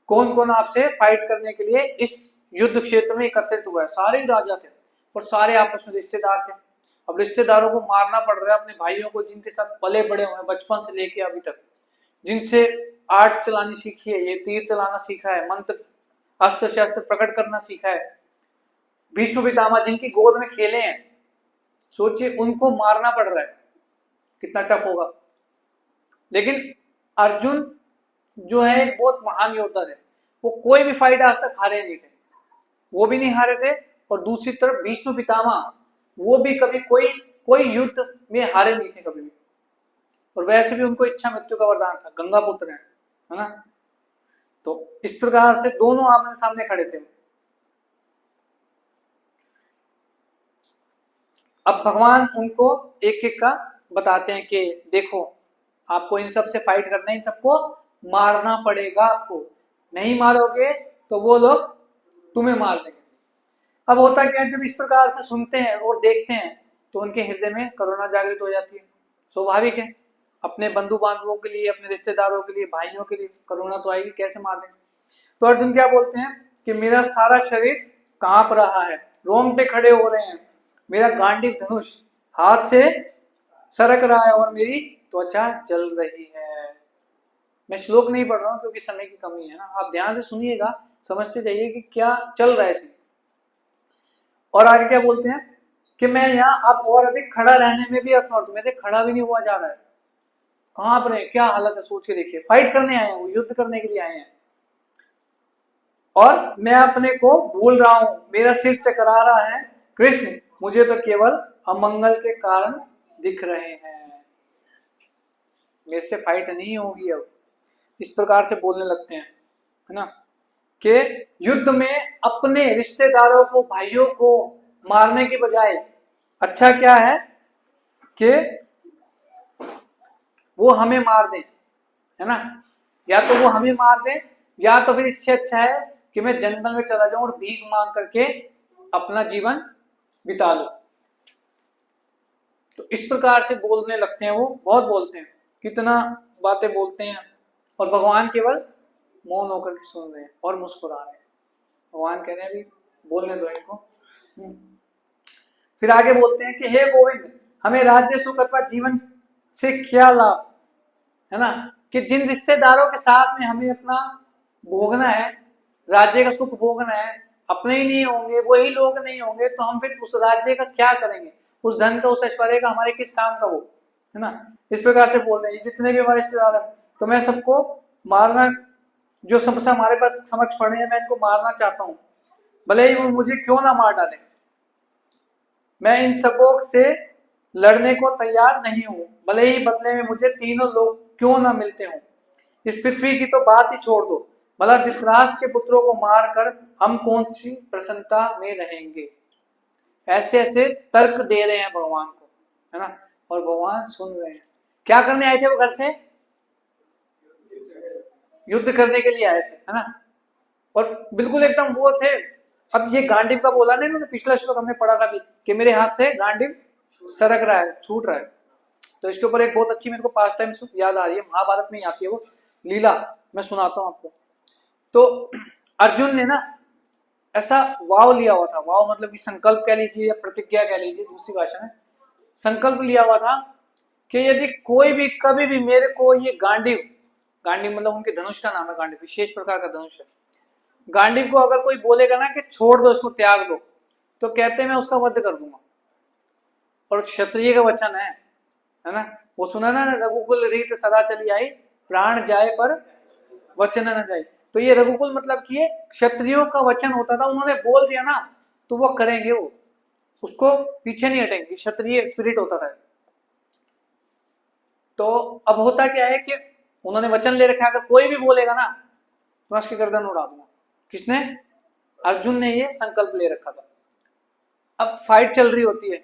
कौन कौन आपसे फाइट करने के लिए इस युद्ध क्षेत्र में एकत्रित हुआ है। सारे ही राजा थे और सारे आपस में रिश्तेदार थे। अब रिश्तेदारों को मारना पड़ रहा है, अपने भाइयों को जिनके साथ पले बड़े हुए बचपन से लेके अभी तक, जिनसे आर्ट चलानी सीखी है, ये तीर चलाना सीखा है, मंत्र अस्त्र शस्त्र प्रकट करना सीखा है, भीष्म पितामह जिनकी गोद में खेले हैं, सोचिए उनको मारना पड़ रहा है, कितना टफ होगा। लेकिन अर्जुन जो है एक बहुत महान योद्धा थे, वो कोई भी फाइट आज तक हारे नहीं थे, वो भी नहीं हारे थे। और दूसरी तरफ भीष्म पितामह, वो भी कभी कोई युद्ध में हारे नहीं थे कभी भी, और वैसे भी उनको इच्छा मृत्यु का वरदान था, गंगा पुत्र है ना। तो इस प्रकार से दोनों आमने सामने खड़े थे। अब भगवान उनको एक एक का बताते हैं कि देखो आपको इन सब से फाइट करना है, इन सबको मारना पड़ेगा, आपको नहीं मारोगे तो वो लोग तुम्हें मार देंगे। अब होता क्या है, जब इस प्रकार से सुनते हैं और देखते हैं तो उनके हृदय में करुणा जागृत हो जाती है, स्वाभाविक है, अपने बंधु बांधवों के लिए, अपने रिश्तेदारों के लिए, भाइयों के लिए करुणा तो आएगी, कैसे मार देंगे। तो अर्जुन क्या बोलते हैं कि मेरा सारा शरीर कांप रहा है, रोंगटे खड़े हो रहे हैं, मेरा गांडीव धनुष हाथ से सरक रहा है और मेरी त्वचा जल रही है। मैं श्लोक नहीं पढ़ रहा हूं क्योंकि समय की कमी है ना, आप ध्यान से सुनिएगा, समझते जाइए कि क्या चल रहा है इसमें। और आगे क्या बोलते हैं कि मैं यहाँ अब और अधिक खड़ा रहने में भी असमर्थ हूं, मेरे खड़ा भी नहीं हुआ जा रहा है, कहां पर है, क्या हालत है, सोच के देखिए। फाइट करने आए हैं, वो युद्ध करने के लिए आए हैं, और मैं अपने को भूल रहा हूं, मेरा सिर चकरा रहा है, कृष्ण मुझे तो केवल अमंगल के कारण दिख रहे हैं, मेरे से फाइट नहीं होगी अब। इस प्रकार से बोलने लगते हैं, है ना, कि युद्ध में अपने रिश्तेदारों को, भाइयों को मारने की बजाय अच्छा क्या है कि वो हमें मार दें, है ना, या तो वो हमें मार दें, या तो फिर इससे अच्छा है कि मैं जंगल में चला जाऊं और भीख मांग करके अपना जीवन बिता लूं। तो इस प्रकार से बोलने लगते हैं, वो बहुत बोलते हैं, कितना बातें बोलते हैं, और भगवान केवल मौन होकर के सुन रहे हैं और मुस्कुरा रहे हैं। भगवान कह रहे हैं अभी बोलने दो इनको। फिर आगे बोलते हैं कि हे गोविंद, हमें राज्य सुख अथवा जीवन से क्या लाभ, है ना, कि जिन रिश्तेदारों के साथ में हमें अपना भोगना है, राज्य का सुख भोगना है, अपने ही नहीं होंगे, वही लोग नहीं होंगे, तो हम फिर उस राज्य का क्या करेंगे, उस धन का, उस ऐश्वर्य का हमारे किस काम का वो, है ना। इस प्रकार से बोल रहे हैं जितने भी हमारे रिश्तेदार हैं, तो मैं सबको मारना, जो सबसे हमारे पास समक्ष पड़े हैं, मैं इनको मारना चाहता हूँ, भले ही वो मुझे क्यों ना मार डाले, मैं इन सबों से लड़ने को तैयार नहीं हूं, भले ही बदले में मुझे तीनों लोग क्यों ना मिलते हों। इस पृथ्वी की तो बात ही छोड़ दो, भला धृतराष्ट्र के पुत्रों को मारकर हम कौन सी प्रसन्नता में रहेंगे। ऐसे ऐसे तर्क दे रहे हैं भगवान को, है ना, और भगवान सुन रहे हैं। क्या करने आए थे वो घर से? युद्ध करने के लिए आए थे, है ना, और बिल्कुल एकदम वो थे। अब ये गांडीव का बोला नहीं उन्होंने, पिछला श्लोक हमने पढ़ा था भी कि मेरे हाथ से गांडीव सरक रहा है, छूट रहा है। तो इसके ऊपर एक बहुत अच्छी मेरे को पास टाइम याद आ रही है, महाभारत में ही आती है वो लीला, मैं सुनाता हूँ आपको। तो अर्जुन ने ना ऐसा वाव लिया हुआ था, वाव मतलब कि संकल्प कह लीजिए या प्रतिज्ञा कह लीजिए, दूसरी भाषा में संकल्प लिया हुआ था कि यदि कोई भी कभी भी मेरे को ये गांडीव, गांडीव मतलब उनके धनुष का नाम है, गांडीव विशेष प्रकार का धनुष है, गांडीव को अगर कोई बोलेगा ना कि छोड़ दो इसको, त्याग दो, तो कहते हैं मैं उसका वध कर दूंगा। और क्षत्रिय का वचन है ना, वो सुना ना, रघुकुल रीत सदा चली आई, प्राण जाए पर वचन न जाए। तो ये रघुकुल मतलब कि ये क्षत्रियों का वचन होता था, उन्होंने बोल दिया ना तो वो करेंगे, वो उसको पीछे नहीं हटेंगे, क्षत्रिय स्पिरिट होता था। तो अब होता क्या है कि उन्होंने वचन ले रखा, अगर कोई भी बोलेगा ना तो मैं उसकी गर्दन उड़ा दूंगा। किसने? अर्जुन ने ये संकल्प ले रखा था। अब फाइट चल रही होती है,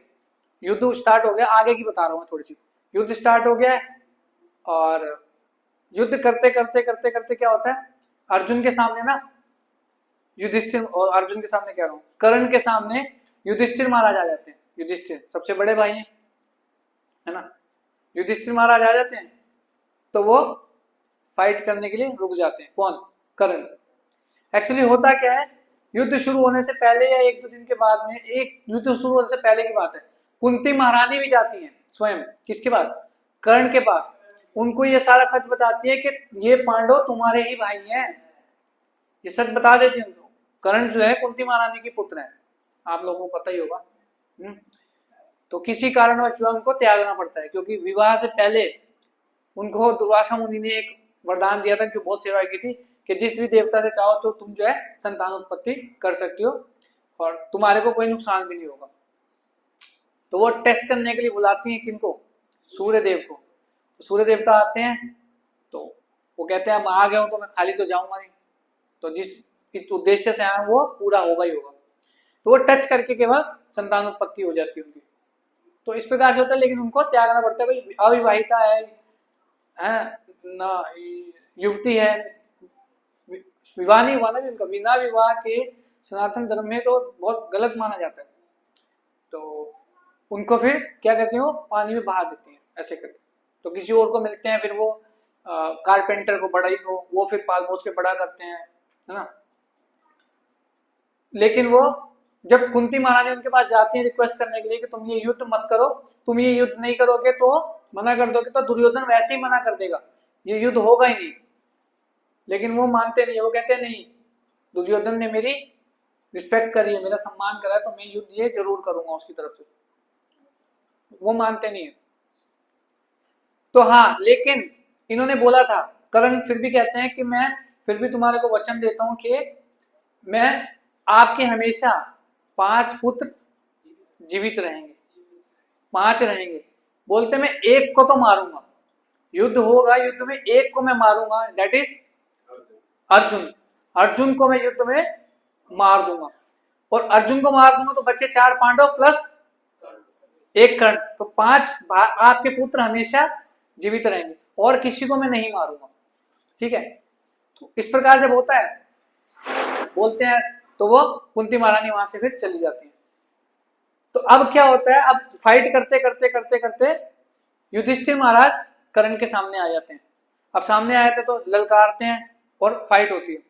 युद्ध स्टार्ट हो गया, आगे की बता रहा हूँ थोड़ी सी। युद्ध स्टार्ट हो गया है और युद्ध करते करते करते करते क्या होता है, अर्जुन के सामने ना युधिष्ठिर, और अर्जुन के सामने कह रहा हूँ, कर्ण के सामने युधिष्ठिर महाराज आ जाते हैं। युधिष्ठिर सबसे बड़े भाई हैं, है ना, युधिष्ठिर महाराज आ जाते हैं, तो वो फाइट करने के लिए रुक जाते हैं। कौन? कर्ण। एक्चुअली होता क्या है, युद्ध शुरू होने से पहले या एक दो दिन के बाद में, एक युद्ध शुरू होने से पहले की बात है, कुंती महारानी भी जाती हैं स्वयं, किसके पास? कर्ण के पास। उनको ये सारा सच बताती है कि ये पांडव तुम्हारे ही भाई हैं, ये सच बता देती है उनको। कर्ण जो है कुंती महारानी की पुत्र है, आप लोगों को पता ही होगा। तो किसी कारणवश जो उनको त्यागना पड़ता है, क्योंकि विवाह से पहले उनको दुर्वासा मुनि ने एक वरदान दिया था, कि बहुत सेवा की थी कि जिस भी देवता से चाहो तो तुम जो है संतान उत्पत्ति कर सकती हो और तुम्हारे को कोई नुकसान भी नहीं होगा। तो वो टेस्ट करने के लिए बुलाती हैं किनको? सूर्य देव को। तो सूर्य देवता आते हैं, तो वो कहते हैं मैं आ गया हूं तो मैं खाली तो जाऊंगा नहीं, तो जिस उद्देश्य से आया वो पूरा होगा ही होगा। तो वो टच करके के बाद संतान उत्पत्ति हो जाती है उनकी। तो इस प्रकार से होता है, लेकिन उनको त्यागना पड़ता है। भाई अविवाहिता है ना, युवती है, विवाह नहीं हुआ ना भी उनका, बिना विवाह के सनातन धर्म में तो बहुत गलत माना जाता है। तो उनको फिर क्या करते हैं, वो पानी में बहा देते हैं ऐसे करके। तो किसी और को मिलते हैं, फिर वो कारपेंटर को, बढ़ई को, वो फिर पाल पोस के बड़ा करते हैं, है ना। लेकिन वो जब कुंती महारानी उनके पास जाती है रिक्वेस्ट करने के लिए कि तुम ये युद्ध मत करो, तुम ये युद्ध नहीं करोगे तो मना कर दोगे, तो दुर्योधन वैसे ही मना कर देगा, ये युद्ध होगा ही नहीं। लेकिन वो मानते नहीं है, वो कहते हैं नहीं, दुर्योधन ने मेरी रिस्पेक्ट करी है, मेरा सम्मान करा है, तो मैं युद्ध ये जरूर करूंगा उसकी तरफ से। वो मानते नहीं है। तो हाँ, लेकिन इन्होंने बोला था, कर्ण फिर भी कहते हैं कि मैं फिर भी तुम्हारे को वचन देता हूं कि मैं आपके हमेशा 5 पुत्र जीवित रहेंगे, 5 रहेंगे। बोलते मैं एक को तो मारूंगा, युद्ध होगा, युद्ध में एक को मैं मारूंगा, दैट इज अर्जुन। अर्जुन को मैं युद्ध में मार दूंगा, और अर्जुन को मार दूंगा तो बच्चे 4 पांडव प्लस 1 कर्ण, तो 5 आपके पुत्र हमेशा जीवित रहेंगे, और किसी को मैं नहीं मारूंगा। ठीक है, तो इस प्रकार जब होता है बोलते हैं तो वो कुंती महारानी वहां से फिर चली जाती है। तो अब क्या होता है, अब फाइट करते करते करते करते युधिष्ठिर महाराज कर्ण के सामने आ जाते हैं। अब सामने आए थे तो ललकारते हैं और फाइट होती है।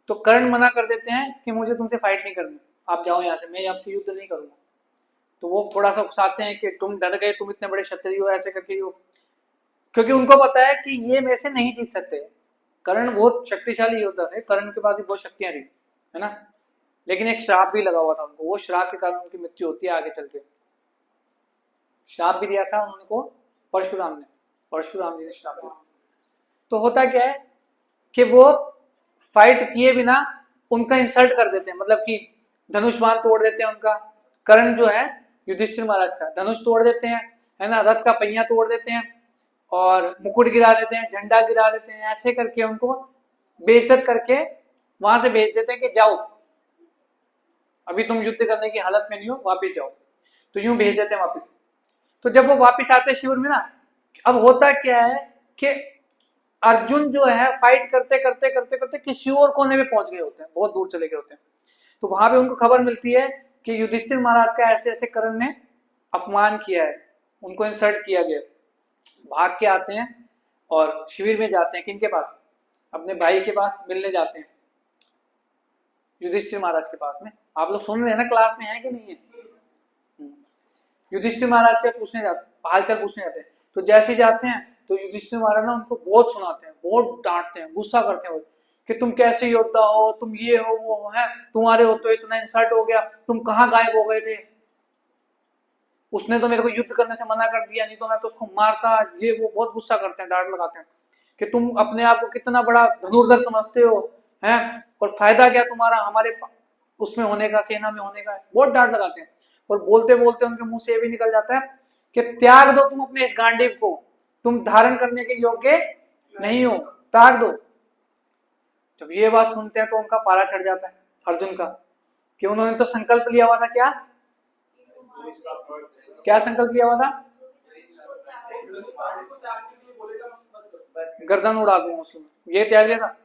तो कर्ण मना कर देते हैं कि मुझे तुमसे फाइट नहीं करनी, आप जाओ यहाँ से, मैं आपसे युद्ध नहीं करूंगा। तो वो थोड़ा सा उकसाते हैं कि तुम डर गए, तुम इतने बड़े क्षत्रिय हो, ऐसे करके हो, क्योंकि उनको पता है कि ये मेरे से नहीं जीत सकते। कर्ण बहुत शक्तिशाली योद्धा है, कर्ण के पास भी बहुत शक्तियां थी, है ना, लेकिन एक श्राप भी लगा हुआ था उनको, वो श्राप के कारण उनकी मृत्यु होती है आगे चल के। श्राप भी दिया था उनको परशुराम ने, परशुराम जी ने श्राप दिया। तो होता क्या है कि वो फाइट किए बिना उनका इंसल्ट कर देते हैं, मतलब कि धनुष बाण तोड़ देते हैं उनका। कर्ण जो है युधिष्ठिर महाराज का धनुष तोड़ देते हैं, है ना, रथ का पहिया तोड़ देते हैं, और मुकुट गिरा देते हैं, झंडा गिरा देते हैं, ऐसे करके उनको बेइज्जत करके वहां से भेज देते हैं कि जाओ, अभी तुम युद्ध करने की हालत में नहीं हो, वापिस जाओ। तो यूं भेज देते हैं वापिस। तो जब वो वापिस आते हैं शिविर में ना, अब होता क्या है कि अर्जुन जो है फाइट करते करते करते करते किसी और कोने में पहुंच गए होते हैं, बहुत दूर चले गए होते हैं। तो वहां पे उनको खबर मिलती है कि युधिष्ठिर महाराज का ऐसे ऐसे कर्ण ने अपमान किया है, उनको इंसल्ट किया गया। भाग के आते हैं और शिविर में जाते हैं, किनके पास, अपने भाई के पास मिलने जाते हैं, युधिष्ठिर महाराज के पास में। आप लोग सुन रहे हैं ना, क्लास में है कि नहीं है। युधिष्ठिर महाराज के पूछने जाते, हालचाल पूछने जाते हैं। तो जैसे जाते हैं तो युधिष्ठिर महाराज ना उनको बहुत सुनाते हैं, बहुत डांटते हैं, गुस्सा करते हैं कि तुम कैसे योद्धा हो, तुम ये हो वो हो, है तुम्हारे हो तो इतना इंसल्ट हो गया, तुम कहाँ गायब हो गए थे, उसने तो मेरे को युद्ध करने से मना कर दिया, नहीं तो मैं तो उसको मारता, ये वो बहुत गुस्सा करते हैं, डांट लगाते हैं कि तुम अपने आप को कितना बड़ा धनुर्धर समझते हो, हैं, और फायदा क्या तुम्हारा हमारे उसमें होने का, सेना में होने का, बहुत डांट लगाते हैं। और बोलते बोलते उनके मुंह से ये भी निकल जाता है कि त्याग दो तुम अपने इस गांडीव को, तुम धारण करने के योग्य नहीं हो, त्याग दो। जब ये बात सुनते हैं तो उनका पारा चढ़ जाता है अर्जुन का, कि उन्होंने तो संकल्प लिया हुआ था, क्या क्या संकल्प लिया हुआ था, गर्दन उड़ा दूंगा उसमें, ये त्याग लिया था।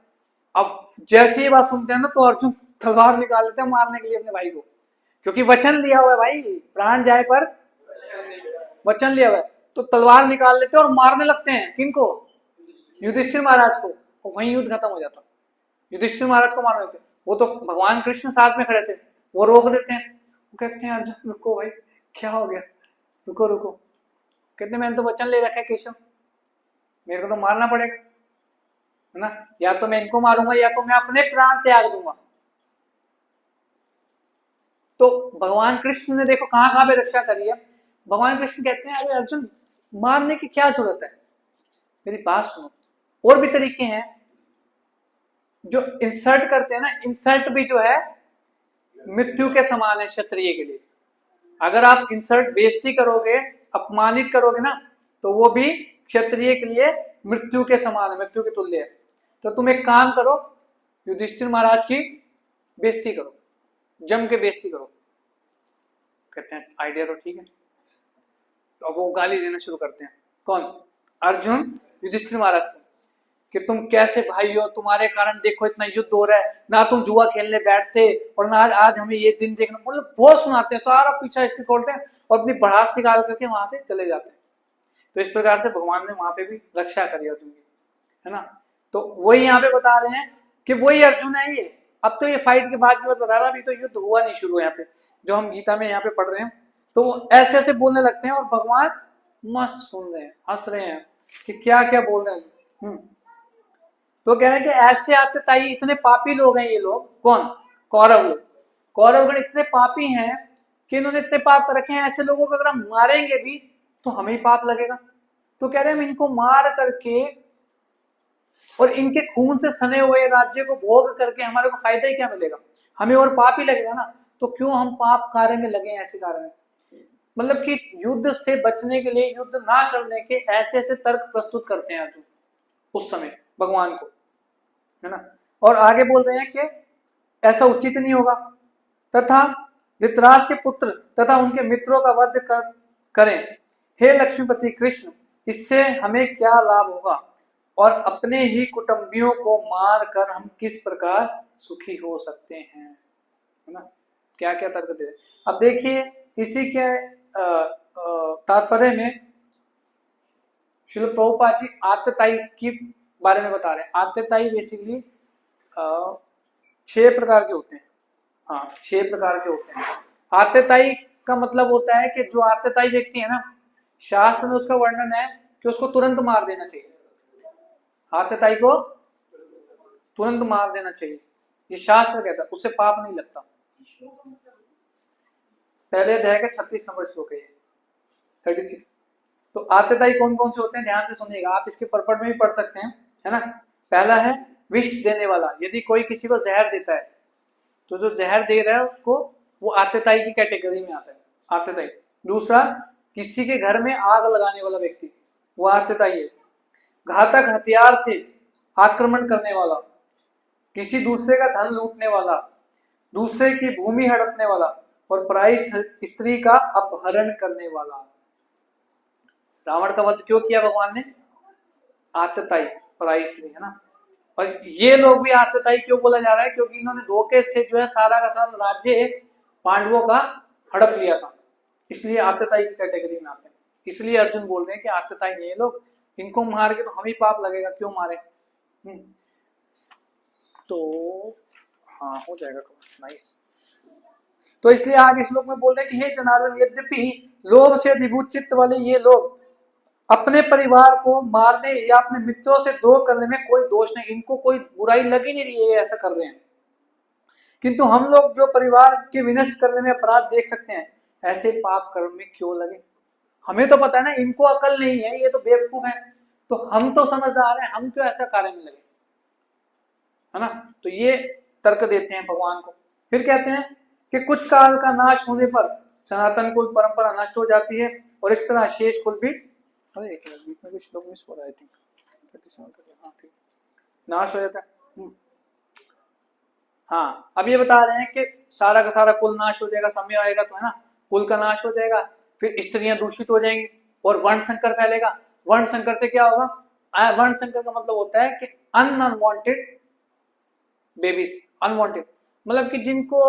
अब जैसे ये बात सुनते हैं ना तो अर्जुन तलवार निकाल लेते हैं मारने के लिए अपने भाई को, क्योंकि वचन लिया हुआ है भाई, प्राण जाए पर वचन लिया हुआ है। तो तलवार निकाल लेते हैं और मारने लगते हैं, किनको, युधिष्ठिर महाराज को। तो वहीं युद्ध खत्म हो जाता, युधिष्ठिर महाराज को मार देते। वो तो भगवान कृष्ण साथ में खड़े थे, वो रोक देते हैं, वो कहते हैं अर्जुन रुको भाई, क्या हो गया, रुको रुको। कहते मैंने तो वचन ले रखा है केशव, मेरे को तो मारना पड़ेगा, है ना, या तो मैं इनको मारूंगा या तो मैं अपने प्राण त्याग दूंगा। तो भगवान कृष्ण ने देखो कहां कहां पे रक्षा करी है। भगवान कृष्ण कहते हैं अरे अर्जुन मारने की क्या जरूरत है, मेरी बात सुनो, और भी तरीके हैं। जो इंसल्ट करते हैं ना, इंसल्ट भी जो है मृत्यु के समान है क्षत्रिय के लिए। अगर आप इंसल्ट बेइज्जती करोगे, अपमानित करोगे ना, तो वो भी क्षत्रिय के लिए मृत्यु के समान है, मृत्यु के तुल्य है। तो तुम एक काम करो, युधिष्ठिर महाराज की बेइज्जती करो, जम के बेइज्जती करो। कहते हैं आइडिया तो ठीक है। तो अब वो गाली देना शुरू करते हैं, कौन, अर्जुन युधिष्ठिर महाराज को, कि तुम कैसे भाई हो, तुम्हारे कारण देखो इतना युद्ध हो रहा है, ना तुम जुआ खेलने बैठते और ना आज हमें ये दिन देखना, मतलब बहुत सुनाते हैं, सारा पीछा इससे खोलते हैं और अपनी बढ़ास निकाल करके वहां से चले जाते हैं। तो इस प्रकार से भगवान ने वहां पे भी रक्षा करी अर्जुन की, है ना। तो वही यहाँ पे बता रहे हैं कि वही अर्जुन है ये। अब तो ये फाइट के बाद की बात बता रहा, अभी तो युद्ध हुआ नहीं शुरू यहाँ पे, जो हम गीता में यहाँ पे पढ़ रहे हैं। तो ऐसे ऐसे बोलने लगते हैं और भगवान मस्त सुन रहे हैं, हंस रहे हैं कि क्या क्या बोल रहे हैं। तो कह रहे हैं कि ऐसे आते ताई, इतने पापी लोग हैं ये लोग, कौन, कौरव लोग, कौरवगण इतने पापी हैं कि इन्होंने इतने पाप कर रखे हैं, ऐसे लोगों को अगर हम मारेंगे भी तो हमें ही पाप लगेगा। तो कह रहे हैं हम इनको मार करके और इनके खून से सने हुए राज्य को भोग करके हमारे को फायदा ही क्या मिलेगा, हमें और पाप ही लगेगा ना। तो क्यों हम पाप कार्य में लगे, ऐसे कार्य में। मतलब कि युद्ध से बचने के लिए, युद्ध ना करने के ऐसे ऐसे तर्क प्रस्तुत करते हैं अर्जुन उस समय भगवान को, है ना। और आगे बोल रहे हैं कि ऐसा उचित नहीं होगा, तथा धृतराष्ट्र के पुत्र तथा उनके मित्रों का वध करें। हे लक्ष्मीपति कृष्ण, इससे हमें क्या लाभ होगा, और अपने ही कुटुंबियों को मार कर हम किस प्रकार सुखी हो सकते हैं, है ना। क्या क्या तर्क दे। अब देखिए इसी के तात्पर्य में श्रील प्रभुपाद जी आत्तताई के बारे में बता रहे हैं। आत्तताई बेसिकली 6 प्रकार के होते हैं। हाँ, 6 प्रकार के होते हैं। आत्तताई का मतलब होता है कि जो आत्तताई व्यक्ति है ना, शास्त्र में उसका वर्णन है कि उसको तुरंत मार देना चाहिए, आत्तताई को तुरंत मार देना चाहिए, ये शास्त्र कहता है, उससे पाप नहीं लगता। पहले अध्याय का 36 नंबर श्लोक है, 36। तो आत्तताई कौन कौन से होते हैं, ध्यान से सुनिएगा, आप इसके परपट में भी पढ़ सकते हैं, है ना। पहला है विष देने वाला, यदि कोई किसी को जहर देता है तो जो जहर दे रहा है उसको, वो आत्तताई की कैटेगरी में आता है, आत्तताई। दूसरा, किसी के घर में आग लगाने वाला व्यक्ति, वो आत्तताई है। घातक हथियार से आक्रमण करने वाला, किसी दूसरे का धन लूटने वाला, दूसरे की भूमि हड़पने वाला, और पराई स्त्री का अपहरण करने वाला। रावण का वध क्यों किया भगवान ने, आत्तताई, पराई स्त्री, है ना। और ये लोग भी आत्तताई क्यों बोला जा रहा है, क्योंकि इन्होंने धोखे से जो है सारा का सारा राज्य पांडवों का हड़प लिया था, इसलिए आत्तताई की कैटेगरी में आते हैं। इसलिए अर्जुन बोल रहे हैं कि आत्तताई नहीं ये लोग, इनको मार के तो हम ही पाप लगेगा, क्यों मारे। तो हाँ, हो जाएगा, नाइस। तो इसलिए आगे श्लोक में बोल रहे हैं कि हे जनार्दन, यद्यपि लोभ से अधिभूत चित्त वाले ये लोग अपने परिवार को मारने या अपने मित्रों से द्रोह करने में कोई दोष नहीं, इनको कोई बुराई लग ही नहीं रही है, ऐसा कर रहे हैं। किंतु हम लोग जो परिवार के विनष्ट करने में अपराध देख सकते हैं, ऐसे पाप कर्म में क्यों लगे। हमें तो पता है ना, इनको अकल नहीं है, ये तो बेवकूफ है, तो हम तो समझदार हैं, हम क्यों ऐसा कार्य में लगे, है ना। तो ये तर्क देते हैं भगवान को। फिर कहते हैं कि कुछ काल का नाश होने पर सनातन कुल परंपरा नष्ट हो जाती है, और इस तरह शेष कुल भी, अरे एक मिनट, बीच में कुछ लोग मिस हो रहा है, आई थिंक 37, हाँ ठीक, नाश हो जाता है। हाँ, अब ये बता रहे हैं कि सारा का सारा कुल नाश हो जाएगा, समय आएगा तो, है ना, कुल का नाश हो जाएगा, फिर स्त्रियां दूषित हो जाएंगी और वर्ण संकर फैलेगा। वर्ण संकर से क्या होगा, वर्ण संकर का मतलब होता है कि अनवांटेड बेबीज, अनवांटेड मतलब कि जिनको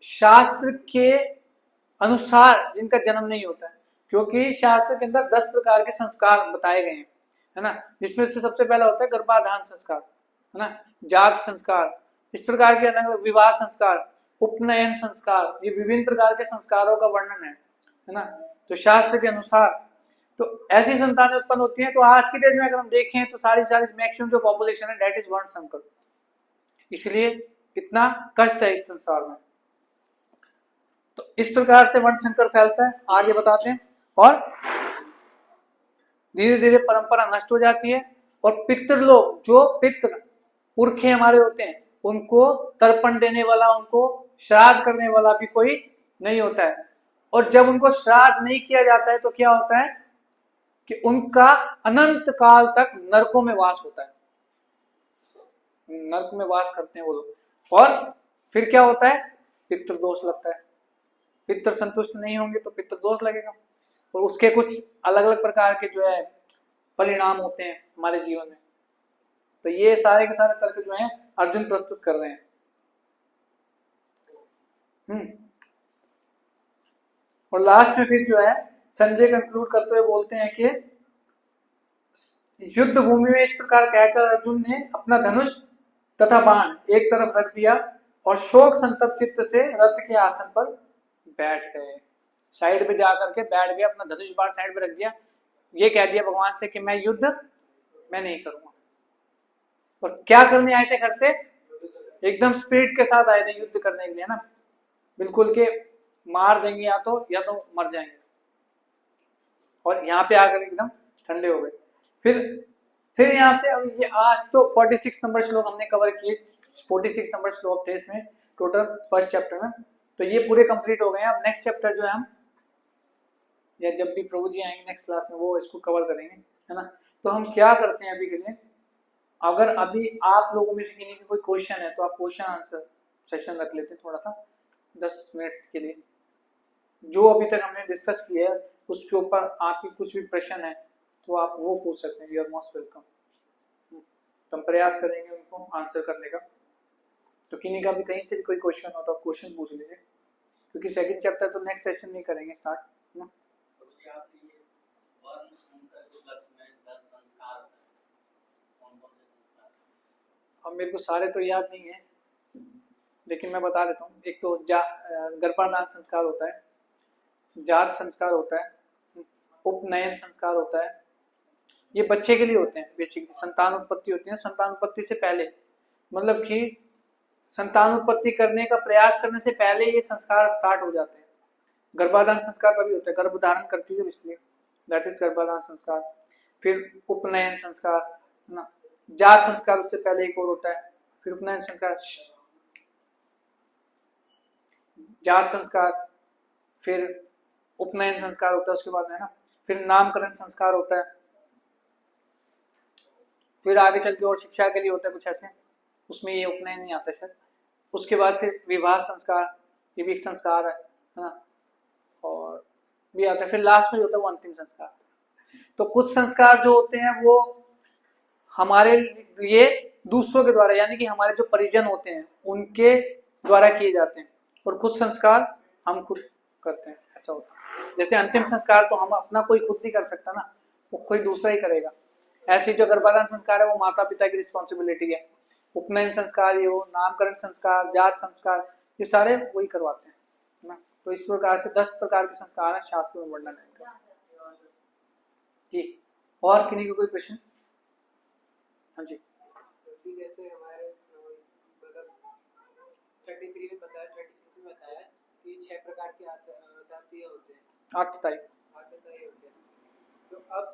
शास्त्र के अनुसार जिनका जन्म नहीं होता है, क्योंकि शास्त्र के अंदर 10 प्रकार के संस्कार बताए गए हैं, है ना, जिसमें से सबसे पहला होता है गर्भाधान संस्कार, है ना, जात संस्कार, इस प्रकार के अलग विवाह संस्कार, उपनयन संस्कार, ये विभिन्न प्रकार के संस्कारों का वर्णन है ना। तो शास्त्र के अनुसार तो ऐसी संतानें उत्पन्न होती हैं। तो आज की डेट में अगर हम देखें तो सारी मैक्सिमम जो पॉपुलेशन है दैट इज वर्ण संकर, इसलिए इतना कष्ट है इस संसार में। तो इस प्रकार से वर्ण संकर फैलता है, आगे बताते हैं, और धीरे धीरे परंपरा नष्ट हो जाती है, और पितृलोक, जो पितृ पुरखे हमारे होते हैं, उनको तर्पण देने वाला, उनको श्राद्ध करने वाला भी कोई नहीं होता है। और जब उनको श्राद्ध नहीं किया जाता है तो क्या होता है कि उनका अनंत काल तक नरकों में वास होता है, नरक में वास करते हैं वो लोग। और फिर क्या होता है, पितृदोष लगता है, पितृ संतुष्ट नहीं होंगे तो पितृदोष लगेगा, और उसके कुछ अलग अलग प्रकार के जो है परिणाम होते हैं हमारे जीवन में। तो ये सारे के सारे तर्क जो हैं अर्जुन प्रस्तुत कर रहे हैं। और लास्ट में फिर जो है संजय कंक्लूड करते हुए बोलते हैं कि युद्ध भूमि में इस प्रकार कहकर अर्जुन ने अपना धनुष तथा बाण एक तरफ रख दिया और शोक संतप्त चित्त से रथ के आसन पर बैठ गए, साइड पे जाकर के बैठ गए, अपना धनुष बाण साइड पे रख दिया, ये कह दिया भगवान से कि मैं युद्ध मैं नहीं करूंगा। और क्या करने आए थे घर से, एकदम स्पिरिट के साथ आए थे युद्ध करने के लिए, ना, बिल्कुल के मार देंगे या तो मर जाएंगे, और यहाँ पे आकर एकदम ठंडे हो गए। फिर यहाँ से अब ये आज तो 46 नंबर श्लोक हमने कवर किए, 46 नंबर श्लोक थे इसमें टोटल फर्स्ट चैप्टर में, तो ये पूरे कंप्लीट हो गए हैं। अब नेक्स्ट चैप्टर जो है हम या जब भी प्रभु जी आएंगे नेक्स्ट क्लास में वो इसको कवर करेंगे, है ना। तो हम क्या करते हैं अभी के लिए, अगर अभी आप लोगों में से किसी का कोई क्वेश्चन है तो आप क्वेश्चन आंसर सेशन रख लेते हैं थोड़ा सा 10 मिनट के लिए। जो अभी तक हमने डिस्कस किया है उसके ऊपर आपकी कुछ भी प्रश्न है तो आप वो पूछ सकते हैं, यू आर मोस्ट वेलकम। तो हम प्रयास करेंगे उनको आंसर करने का। तो किन्हीं का भी कहीं से भी कोई क्वेश्चन हो तो आप क्वेश्चन पूछ लीजिए, क्योंकि सेकंड चैप्टर तो नेक्स्ट सेशन में करेंगे स्टार्ट ना। अब मेरे को सारे तो याद नहीं है लेकिन मैं बता देता हूँ। एक तो गर्भाधान संस्कार होता है, जात संस्कार होता है, उपनयन संस्कार होता है। ये बच्चे के लिए होते हैं बेसिकली। संतान उत्पत्ति होती है, संतान उत्पत्ति से पहले मतलब कि संतान उत्पत्ति करने का प्रयास करने से पहले ये संस्कार स्टार्ट हो जाते हैं। गर्भाधान संस्कार तभी होता है, गर्भ धारण करती है इसलिए, दैट इज गर्भाधान संस्कार। फिर उपनयन संस्कार ना, जात संस्कार उससे पहले एक और होता है, फिर उपनयन संस्कार, जात संस्कार, फिर उपनयन संस्कार होता है उसके बाद में ना, फिर नामकरण संस्कार होता है, फिर आगे चल के और शिक्षा के लिए होता है कुछ ऐसे, उसमें ये उपनयन नहीं आता शायद। उसके बाद फिर विवाह संस्कार, ये भी एक संस्कार है ना, और भी आता है। फिर लास्ट में होता है वो अंतिम संस्कार। तो कुछ संस्कार जो होते हैं वो हमारे लिए दूसरों के द्वारा यानी कि हमारे जो परिजन होते हैं उनके द्वारा किए जाते हैं, और कुछ संस्कार हम खुद करते हैं, ऐसा होता है। जैसे अंतिम संस्कार तो हम अपना कोई खुद नहीं कर सकता ना, वो कोई दूसरा ही करेगा। ऐसे जो गर्भाधान संस्कार है वो माता पिता की रिस्पॉन्सिबिलिटी है। उपनयन संस्कार, ये वो नामकरण संस्कार, जात संस्कार, ये सारे वही करवाते हैं ना। तो इस प्रकार से 10 प्रकार के संस्कार है शास्त्रों में वर्णन है जी। और किन्हीं का कोई प्रश्न? हाँ जी। जैसे हमारे 33 में बताया, 36 में बताया कि 6 प्रकार के दांतीय होते हैं, आतताई होते हैं। तो अब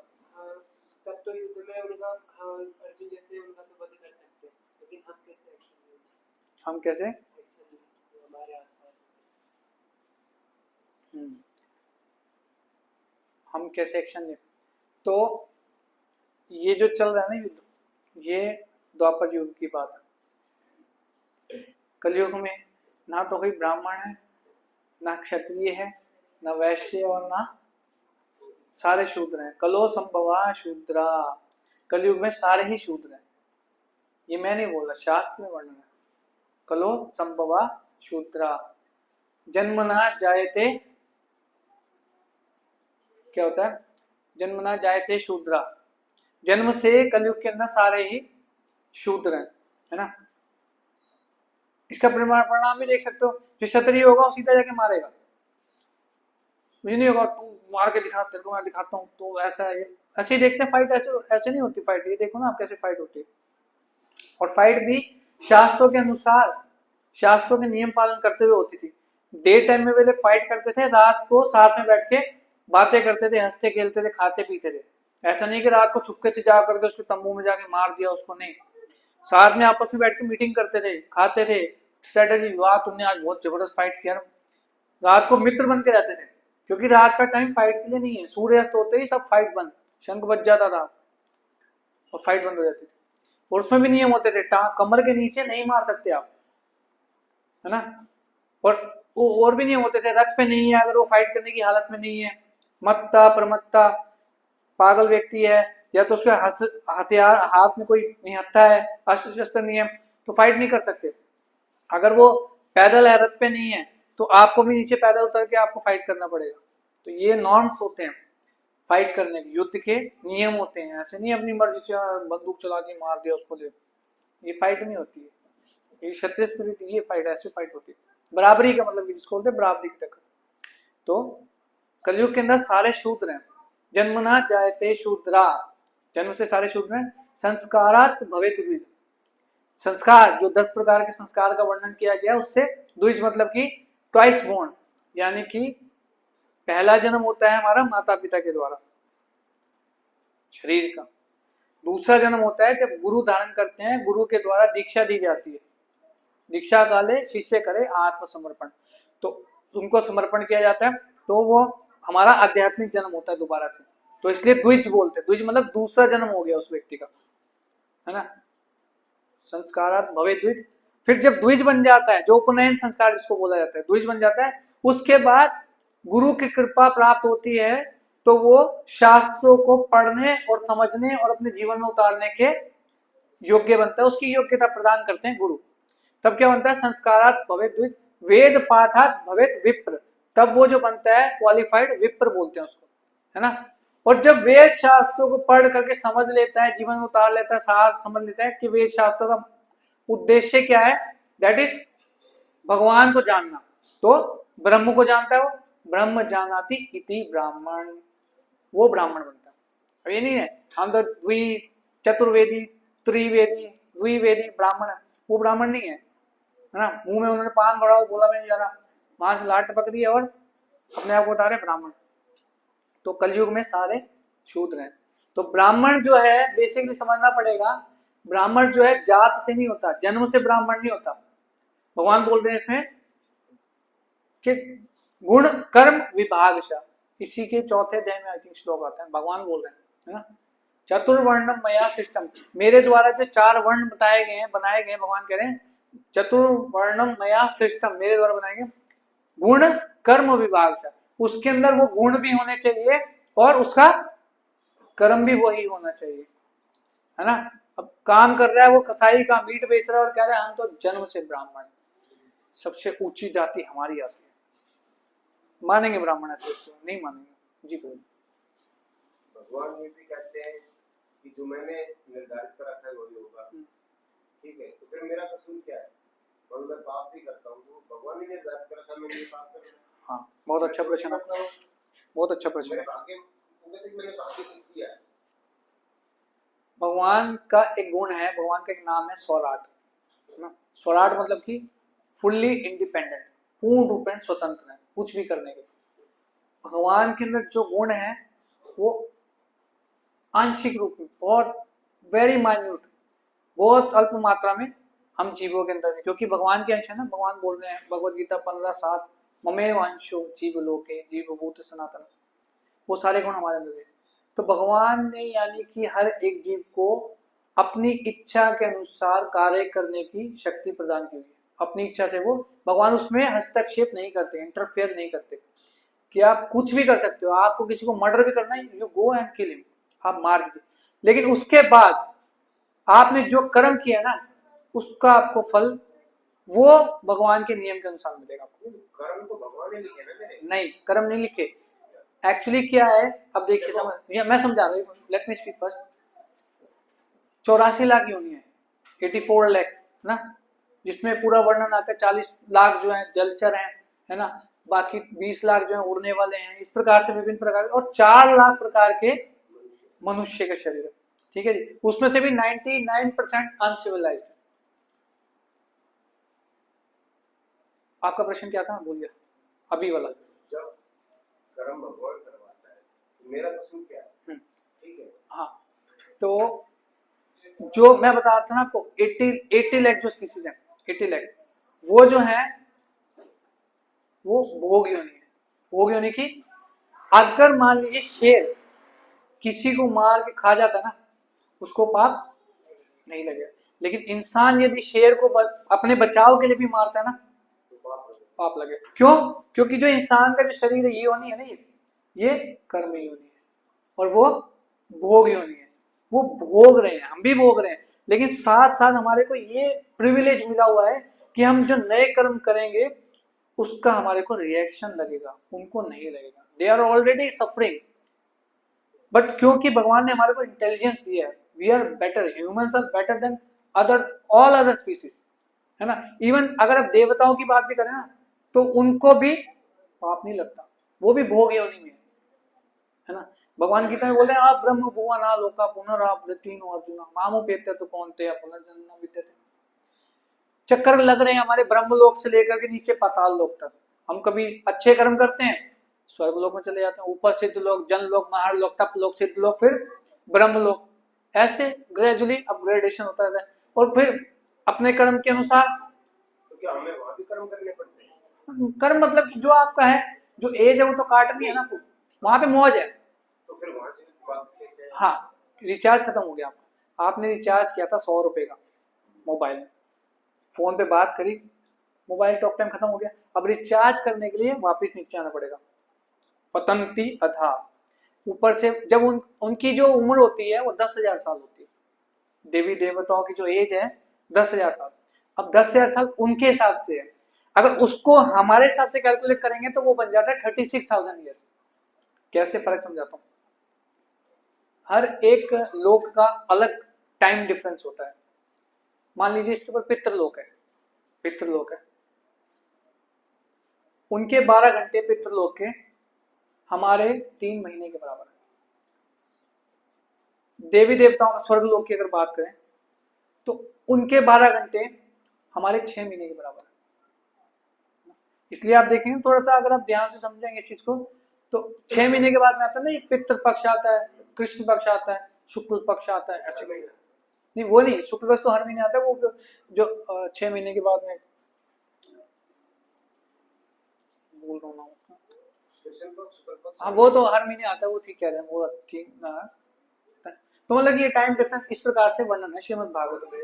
तब तो युद्ध में उनका अर्जुन जैसे उनका तो वध कर सकते हैं, लेकिन हम कैसे एक्शन लें? हम कैसे एक्शन हमारे आसपास हम कैसे एक्शन लें? तो ये जो चल रहा है ना युद्ध, ये द्वापर युग की बात है। कलयुग में ना तो कोई ब्राह्मण है, ना क्षत्रिय है, ना वैश्य, और ना सारे शूद्र हैं। कलो संभवा शूद्रा, कलयुग में सारे ही शूद्र हैं। ये मैं नहीं बोल रहा, शास्त्र में वर्णन है। कलो संभवा शूद्रा, जन्मना जायते, क्या होता है? जन्मना जायते शूद्रा, जन्म से कलयुग के अंदर सारे ही शूद्र हैं, है ना। इसका परिणाम भी देख सकते हो, जो क्षत्रिय होगा वो सीधा जाके मारेगा, मुझे नहीं होगा तू मार के दिखा, तेरे को मैं दिखाता हूँ, तो ऐसा है। ऐसे ही देखते हैं फाइट, ऐसे नहीं होती फाइट। ये देखो ना आप कैसे फाइट होती है, और फाइट भी शास्त्रों के अनुसार, शास्त्रों के नियम पालन करते हुए होती थी। डे टाइम में वे लोग फाइट करते थे, रात को साथ में बैठ के बातें करते थे, हंसते खेलते थे, खाते पीते थे। ऐसा नहीं कि रात को छुपके से जा करके उसके तंबू में जाके मार दिया उसको, नहीं। साथ में आपस में बैठ के मीटिंग करते थे, खाते थे, स्ट्रेटेजी, वाह तुमने आज बहुत जबरदस्त फाइट किया। रात को मित्र बन के रहते थे, क्योंकि रात का टाइम फाइट के लिए नहीं है। सूर्यास्त होते ही सब फाइट बंद, शंख बज जाता था और फाइट बंद हो जाती थी। और उसमें भी नियम होते थे, कमर के नीचे नहीं मार सकते आप, है ना। और भी नियम होते थे, रथ पे नहीं है अगर वो फाइट करने की हालत में नहीं है, मत्ता प्रमत्ता पागल व्यक्ति है, या तो उसके हथियार हाथ में कोई निहत्था है, अस्त्र शस्त्र नहीं है, तो फाइट नहीं कर सकते। अगर वो पैदल है, रथ पे नहीं है, तो आपको भी नीचे पैदल उतर के आपको फाइट करना पड़ेगा। तो ये नॉर्म्स होते हैं फाइट करने के, युद्ध के नियम होते हैं। ऐसे नहीं अपनी मर्जी से बंदूक चला के मार दिया उसको, ले, ये फाइट नहीं होती है। ये क्षत्रिय स्पिरिट, ये फाइट ऐसे फाइट होती है। बराबरी का मतलब जिसको बोलते हैं बराबरी की टक्कर। तो कलयुग के अंदर सारे शूद्र हैं। जन्मना जायते शूद्रा, जन्म से सारे शूद्र हैं। संस्कारात भवेत द्विज, संस्कार जो 10 प्रकार के संस्कार का वर्णन किया गया उससे द्विज मतलब कि ट्वाइस बोर्न, यानी कि पहला जन्म होता है हमारा माता पिता के द्वारा, शरीर का। दूसरा जन्म होता है जब गुरु धारण करते हैं, गुरु के द्वारा दीक्षा दी जाती है। दीक्षा काले शिष्य करे आत्मसमर्पण, तो उनको समर्पण किया जाता है, तो वो हमारा आध्यात्मिक जन्म होता है दोबारा से। तो इसलिए द्विज बोलते हैं। द्विज मतलब दूसरा जन्म हो गया उस व्यक्ति का, है ना। संस्कारात भवे द्विज। फिर जब द्विज बन जाता है, जो उपनयन संस्कार जिसको बोला जाता है, द्विज बन जाता है, उसके बाद गुरु की कृपा प्राप्त होती है, तो वो शास्त्रों को पढ़ने और समझने और अपने जीवन में उतारने के योग्य बनता है। उसकी योग्यता प्रदान करते हैं गुरु। तब क्या बनता है, संस्कारात भवेत द्विज, वेद पाठात भवेत विप्र। तब वो जो बनता है क्वालिफाइड विप्र बोलते हैं उसको, है ना। और जब वेद शास्त्रों को पढ़ करके समझ लेता है, जीवन में उतार लेता है, साथ समझ लेता है कि वेद शास्त्रों का उद्देश्य क्या है, दैट इज भगवान को जानना, तो ब्रह्म को जानता है वो, ब्रह्म जानाति इति ब्राह्मण, वो ब्राह्मण बनता है। अब ये नहीं है हम तो चतुर्वेदी, त्रिवेदी, द्विवेदी ब्राह्मण, वो ब्राह्मण नहीं है ना। मुंह में उन्होंने पान भरा, बोला मैं नहीं जा रहा, वहां से लाट पकड़ी है और अपने आप को बता रहे ब्राह्मण। तो कलयुग में सारे शूद्र हैं। तो ब्राह्मण जो है बेसिकली समझना पड़ेगा, ब्राह्मण जो है जात से नहीं होता, जन्म से ब्राह्मण नहीं होता। भगवान बोलते हैं इसमें कि गुण कर्म विभागशः, इसी के चौथे अध्याय में आई थिंक श्लोक आता है, भगवान बोल रहे हैं, है ना। चतुर्वर्णम मया सिस्टम, मेरे द्वारा जो 4 वर्ण बताए गए हैं, बनाए गए, भगवान कह रहे हैं चतुर्वर्णम मया सिस्टम, मेरे द्वारा बनाए गए, गुण कर्म विभागशः, उसके अंदर वो गुण भी होने चाहिए और उसका कर्म भी वही होना चाहिए, है ना। अब काम कर रहा है वो कसाई का, मीट बेच रहा है और कह रहा है हम तो जन्म से ब्राह्मण, सबसे ऊंची जाति हमारी आती है, मानेंगे ब्राह्मण ऐसे तो नहीं मानेंगे जी। बोलिए। भगवान ये भी कहते हैं कि जो मैंने निर्धारित कर रखा है वही होगा, ठीक है, तो फिर मेरा कसूर क्या है? और मैं पाप भी करता हूँ, तो भगवान ने निर्धारित कर रखा, मैं ये पाप कर रहा हूँ। हाँ, बहुत अच्छा प्रश्न है, बहुत अच्छा प्रश्न है। भगवान का एक गुण है, भगवान का एक नाम है स्वराट, है ना। स्वराट मतलब कि फुल्ली इंडिपेंडेंट, पूर्ण रूप में स्वतंत्र है कुछ भी करने के। भगवान के अंदर जो गुण है वो आंशिक रूप में, बहुत वेरी माइन्यूट, बहुत अल्प मात्रा में हम जीवों के अंदर है, क्योंकि भगवान के अंश है ना। भगवान बोल रहे हैं भगवद गीता 15:7, ममेव अंशो जीव लोके जीव भूत सनातन, वो सारे गुण हमारे अंदर है। तो भगवान ने यानी कि हर एक जीव को अपनी इच्छा के अनुसार कार्य करने की शक्ति प्रदान की हुई है। अपनी इच्छा से वो भगवान उसमें हस्तक्षेप नहीं करते, इंटरफेयर नहीं करते कि आप कुछ भी कर सकते हो। आपको किसी को मर्डर भी करना है, you go and kill him, आप मार दीजिए, लेकिन उसके बाद आपने जो कर्म किया ना उसका आपको फल वो भगवान के नियम के अनुसार मिलेगा आपको। कर्म तो भगवान ने लिखे ना मेरे? नहीं, कर्म नहीं लिखे। एक्चुअली क्या है, अब देखिए समझ, मैं समझा रहा हूँ, let me speak first. 84 lakh योनि है, 84 लाख ना, जिसमें पूरा वर्णन आता है। 40 लाख जो है जलचर हैं, है ना, बाकी 20 लाख जो है उड़ने वाले हैं, इस प्रकार से विभिन्न प्रकार के, और 4 लाख प्रकार के मनुष्य के शरीर, ठीक है जी। उसमें से भी 99% अनसिविलाइज्ड। आपका प्रश्न क्या था, बोलिए अभी वाला। जब कर्म भगवान करवाता है तो मेरा कसूर क्या है? ठीक है, हाँ, तो जो मैं बता रहा था ना आपको, 80 लाख जो स्पीसीज है, 80 लाख, वो जो है वो भोग योनि है। भोग योनि की, अगर मान लीजिए शेर किसी को मार के खा जाता ना, उसको पाप नहीं लगेगा, लेकिन इंसान यदि शेर को अपने बचाव के लिए भी मारता है ना, पाप लगे। क्यों? क्योंकि जो इंसान का जो शरीर है ये योनि है ना, ये कर्म योनि है और वो भोग योनि है। वो भोग रहे हैं, हम भी भोग रहे हैं, लेकिन साथ साथ हमारे को ये प्रिविलेज मिला हुआ है कि हम जो नए कर्म करेंगे उसका हमारे को रिएक्शन लगेगा, उनको नहीं लगेगा। They are already suffering, but क्योंकि भगवान ने हमारे को इंटेलिजेंस दिया है, we are better, humans are better than all other species, है ना। इवन अगर आप देवताओं की बात भी करें ना, तो उनको भी पाप नहीं लगता, वो भी भोग योनि में है ना। भगवान गीता में बोल रहे हैं आप ब्रह्म भुवना लोका पुनरावृत्तिनो अर्जुन मामुपेत्य तो कौन्तेय पुनर्जन्म विद्यते। चक्कर लग रहे हैं हमारे ब्रह्म लोक से लेकर के नीचे पाताल लोक तक। हम कभी अच्छे कर्म करते हैं, स्वर्ग लोक में चले जाते हैं, ऊपर सिद्ध लोक, जन लोक, महार लोक, तप लोक, सिद्ध लोक, फिर ब्रह्मलोक, ऐसे ग्रेजुअली अपग्रेडेशन होता रहता है। और फिर अपने कर्म के अनुसार, तो क्या हमें वहां भी कर्म करने पड़ते हैं? कर्म मतलब जो आपका है, जो एज है वो तो काटनी है ना आपको, वहां पे मौज है। तो फिर वहां से वापस कैसे आए? हाँ, रिचार्ज खत्म हो गया आपका, आपने रिचार्ज किया था 100 रुपए का मोबाइल में, फोन पे बात करी, मोबाइल टॉक टाइम खत्म हो गया, अब रिचार्ज करने के लिए वापस नीचे आना पड़ेगा। पतंती अथा, ऊपर से जब उनकी जो उम्र होती है वो 10,000 साल होती है, देवी देवताओं की जो एज है 10,000 साल। अब 10,000 साल उनके हिसाब से है, अगर उसको हमारे हिसाब से कैलकुलेट करेंगे तो वो बन जाता है 36,000 ईयर्स। कैसे फर्क समझाता हूँ, हर एक लोक का अलग टाइम डिफरेंस होता है। मान लीजिए इसके ऊपर पितृलोक है, पितृलोक है, उनके 12 घंटे पितृलोक के हमारे 3 महीने के बराबर है। देवी देवताओं का स्वर्ग लोक की अगर बात करें तो उनके 12 घंटे हमारे 6 महीने के बराबर है। इसलिए आप देखेंगे थोड़ा सा, अगर आप ध्यान से समझेंगे इस चीज को, तो 6 महीने के बाद में आता है ना, ये पितृ पक्ष आता है, कृष्ण पक्ष आता है, शुक्ल पक्ष आता है, ऐसे नहीं, वो नहीं, शुक्ल पक्ष तो हर महीने आता है, वो जो 6 महीने के बाद में बोल रहा हूँ, हाँ वो तो हर महीने आता है, वो ठीक कह रहे हैं, वो ठीक ना। तो मतलब ये टाइम डिफरेंस इस प्रकार से वर्णन है श्रीमद् भागवत में।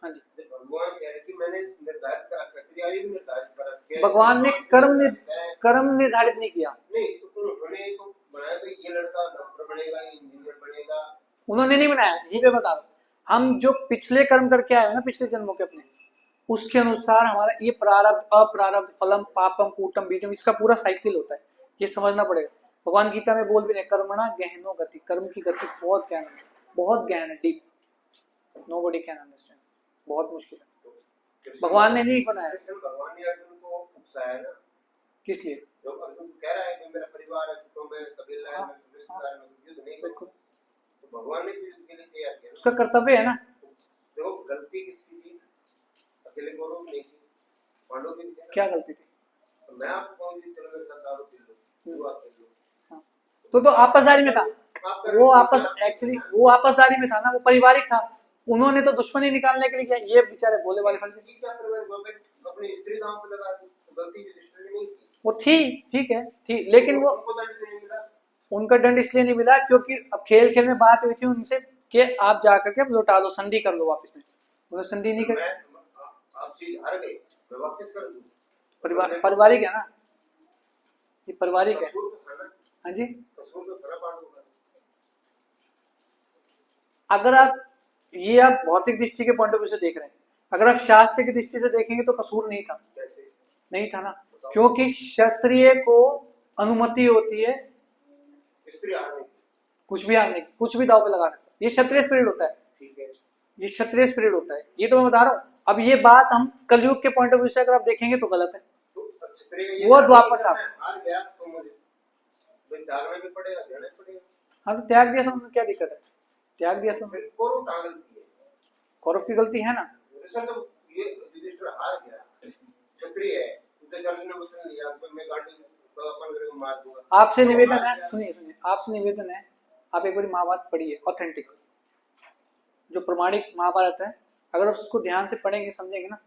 हाँ जी, भगवान कह रहे कि मैंने निर्धारित करा, प्रक्रिया भी निर्धारित करा, भगवान ने कर्म निर्धारित नहीं किया। नहीं, तो उन्होंने तो बनाया कि ये लड़का डॉक्टर बनेगा, इंजीनियर बनेगा, उन्होंने नहीं बनाया, यही पे बता रहा, हम जो पिछले कर्म करके आए हैं ना, पिछले जन्मों के अपने, उसके अनुसार हमारा ये प्रारब्ध अप्रारब्ध फलम पापम कूटम बीजम, इसका पूरा साइकिल होता है, ये समझना पड़ेगा। भगवान गीता में बोल भी रहे, कर्मणा गहनो गति, कर्म की गति बहुत गहन है, बहुत गहन है, डीप, नोबडी कैन अंडरस्टैंड, बहुत मुश्किल है, भगवान ने नहीं बनाया। भगवान ने अर्जुन को उकसाया ना, किस लिए? जो अर्जुन कह रहा है कि मेरा परिवार है, तो मैं कबीला है, मैं रिश्तेदार, मैं युद्ध नहीं करूं, तो भगवान ने युद्ध के लिए तैयार किया, उसका कर्तव्य है ना। देखो गलती किसकी थी, अकेले कौरव नहीं थी, पांडव की थी। क्या गलती थी? तो मैं आपको चलो मेरे साथ दारू पी लो, जुआ खेल लो, तो आपसदारी में था वो, आपस एक्चुअली वो आपसदारी में था ना, वो पारिवारिक था, उन्होंने तो दुश्मनी निकालने के लिए किया, ये बेचारे भोले वाले फल अपनी स्त्री दांव पे लगा दी, गलती नहीं की, वो थी, ठीक है थी, लेकिन वो उनका दंड इसलिए नहीं मिला क्योंकि अब खेल खेल में बात हुई थी उनसे कि आप जाकर के लौटा लो, संधि कर लो वापस में, उन्होंने संधि नहीं कर, आप चीज हार गए, मैं वापस कर दूं, पारिवारिक है ना, ये पारिवारिक है। हाँ जी, अगर आप ये आप भौतिक दृष्टि के पॉइंट ऑफ व्यू से देख रहे हैं, अगर आप शास्त्र की दृष्टि से देखेंगे तो कसूर नहीं था, नहीं था ना, क्योंकि क्षत्रिय को अनुमति होती है कुछ भी आने की, कुछ भी दाव पे लगाने, ये क्षत्रिय स्पिरिट होता है, ये क्षत्रिय स्पिरिट होता है, ये तो मैं बता रहा हूँ। अब ये बात हम कलयुग के पॉइंट ऑफ व्यू से अगर आप देखेंगे तो गलत है, वो द्वापर था। हाँ तो त्याग दिया था उन्होंने, क्या दिक्कत है, त्याग दिया था, कौरव की गलती है ना। आपसे निवेदन है, सुनिए आपसे निवेदन है, आप एक बार महाभारत पढ़िए, ऑथेंटिक जो प्रमाणिक महाभारत है, अगर आप उसको ध्यान से पढ़ेंगे समझेंगे ना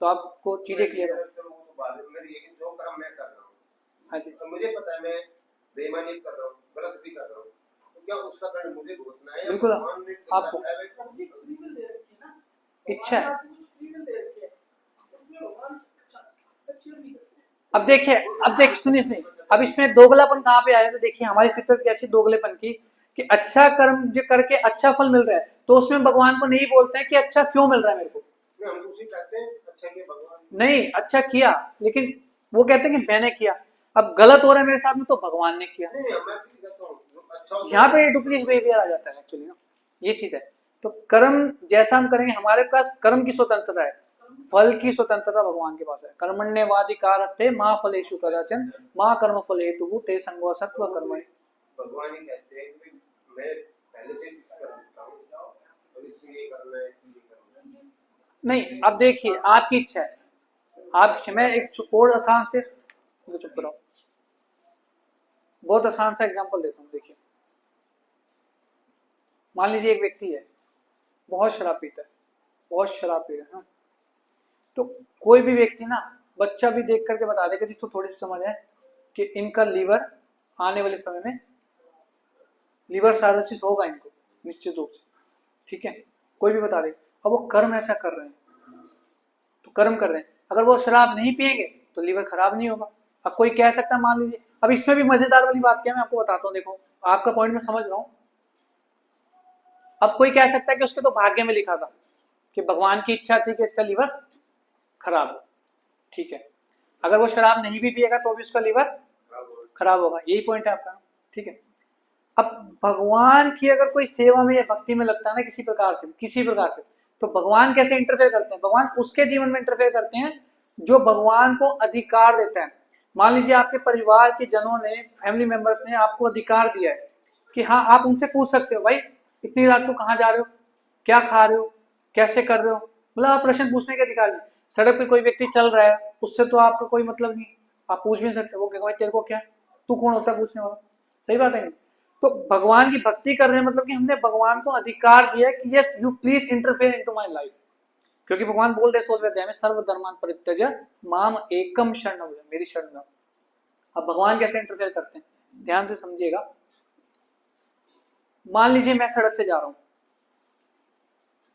तो आपको चीजें क्लियर हो। हाँ जी, तो मुझे पता है मैं बेईमानी कर रहा हूँ, गलत भी कर रहा हूँ, तो क्या उसका दंड मुझे भुगतना है? बिल्कुल, आपको इच्छा है। अब देखिए सुनिए, अब इसमें दोगलापन कहाँ पे आया, तो देखिए हमारी फितरत कैसी दोगलेपन की, कि अच्छा कर्म जो करके अच्छा फल मिल रहा है, तो उसमें भगवान को नहीं बोलते हैं कि अच्छा क्यों मिल रहा है मेरे को, नहीं अच्छा किया, लेकिन वो कहते हैं कि मैंने किया, अब गलत हो रहा है मेरे साथ में तो भगवान ने किया, यहाँ पे डुप्लीकेट बिहेवियर आ जाता है एक्चुअली ना, ये चीज है। तो कर्म जैसा हम करेंगे, हमारे पास कर्म की स्वतंत्रता है, फल की स्वतंत्रता भगवान के पास है। कर्मण्येवाधिकारस्ते मां फलेषु कदाचन मां कर्म फलेतुः ते संगो सत्व कर्मणि। भगवान ही कहते हैं कि मैं पहले से फिक्स कर देता हूं, और इसलिए करना है, इसलिए करना है। नहीं, अब देखिए आपकी इच्छा है, आप मैं एक और आसान से, चुप करो, बहुत आसान सा एग्जांपल देता हूँ। देखिए मान लीजिए एक व्यक्ति है, बहुत शराब पीता है, बहुत शराब पी रहा है ना, तो कोई भी व्यक्ति ना, बच्चा भी देख करके बता देगा जिसको थोड़ी सी समझ है कि इनका लीवर आने वाले समय में लीवर साइरोसिस होगा इनको, निश्चित रूप से, ठीक है, कोई भी बता देगा। अब वो कर्म ऐसा कर रहे हैं, तो कर्म कर रहे हैं, अगर वो शराब नहीं पिएंगे तो लीवर खराब नहीं होगा। अब कोई कह सकता है, मान लीजिए, अब इसमें भी मजेदार वाली बात क्या है मैं आपको बताता हूँ, देखो आपका पॉइंट मैं समझ रहा हूँ। अब कोई कह सकता है कि उसके तो भाग्य में लिखा था कि भगवान की इच्छा थी कि इसका लीवर खराब हो, ठीक है, अगर वो शराब नहीं भी पिएगा तो भी उसका लीवर खराब होगा, यही पॉइंट है आपका, ठीक है। अब भगवान की अगर कोई सेवा में या भक्ति में लगता है ना किसी प्रकार से, तो भगवान कैसे इंटरफेयर करते हैं? भगवान उसके जीवन में इंटरफेयर करते हैं जो भगवान को अधिकार देता है। मान लीजिए आपके परिवार के जनों ने, फैमिली मेंबर्स ने आपको अधिकार दिया है कि हाँ आप उनसे पूछ सकते हो, भाई इतनी रात को कहाँ जा रहे हो, क्या खा रहे हो, कैसे कर रहे हो, मतलब आप प्रश्न पूछने के अधिकार है। सड़क पे कोई व्यक्ति चल रहा है, उससे तो आपको कोई मतलब नहीं, आप पूछ भी नहीं सकते, वो कहेगा भाई तेरे को क्या, तू कौन होता है पूछने वाला, सही बात है नहीं? तो भगवान की भक्ति कर रहे हैं मतलब कि हमने भगवान को अधिकार दिया कि yes you please interfere into my life, क्योंकि भगवान बोल रहे 16वें अध्याय में सर्व धर्मान परित्यज्य माम एकम शरणं व्रज, मेरी शरण में। अब भगवान कैसे इंटरफेयर करते हैं, ध्यान से समझिएगा। मान लीजिए मैं सड़क से जा रहा हूं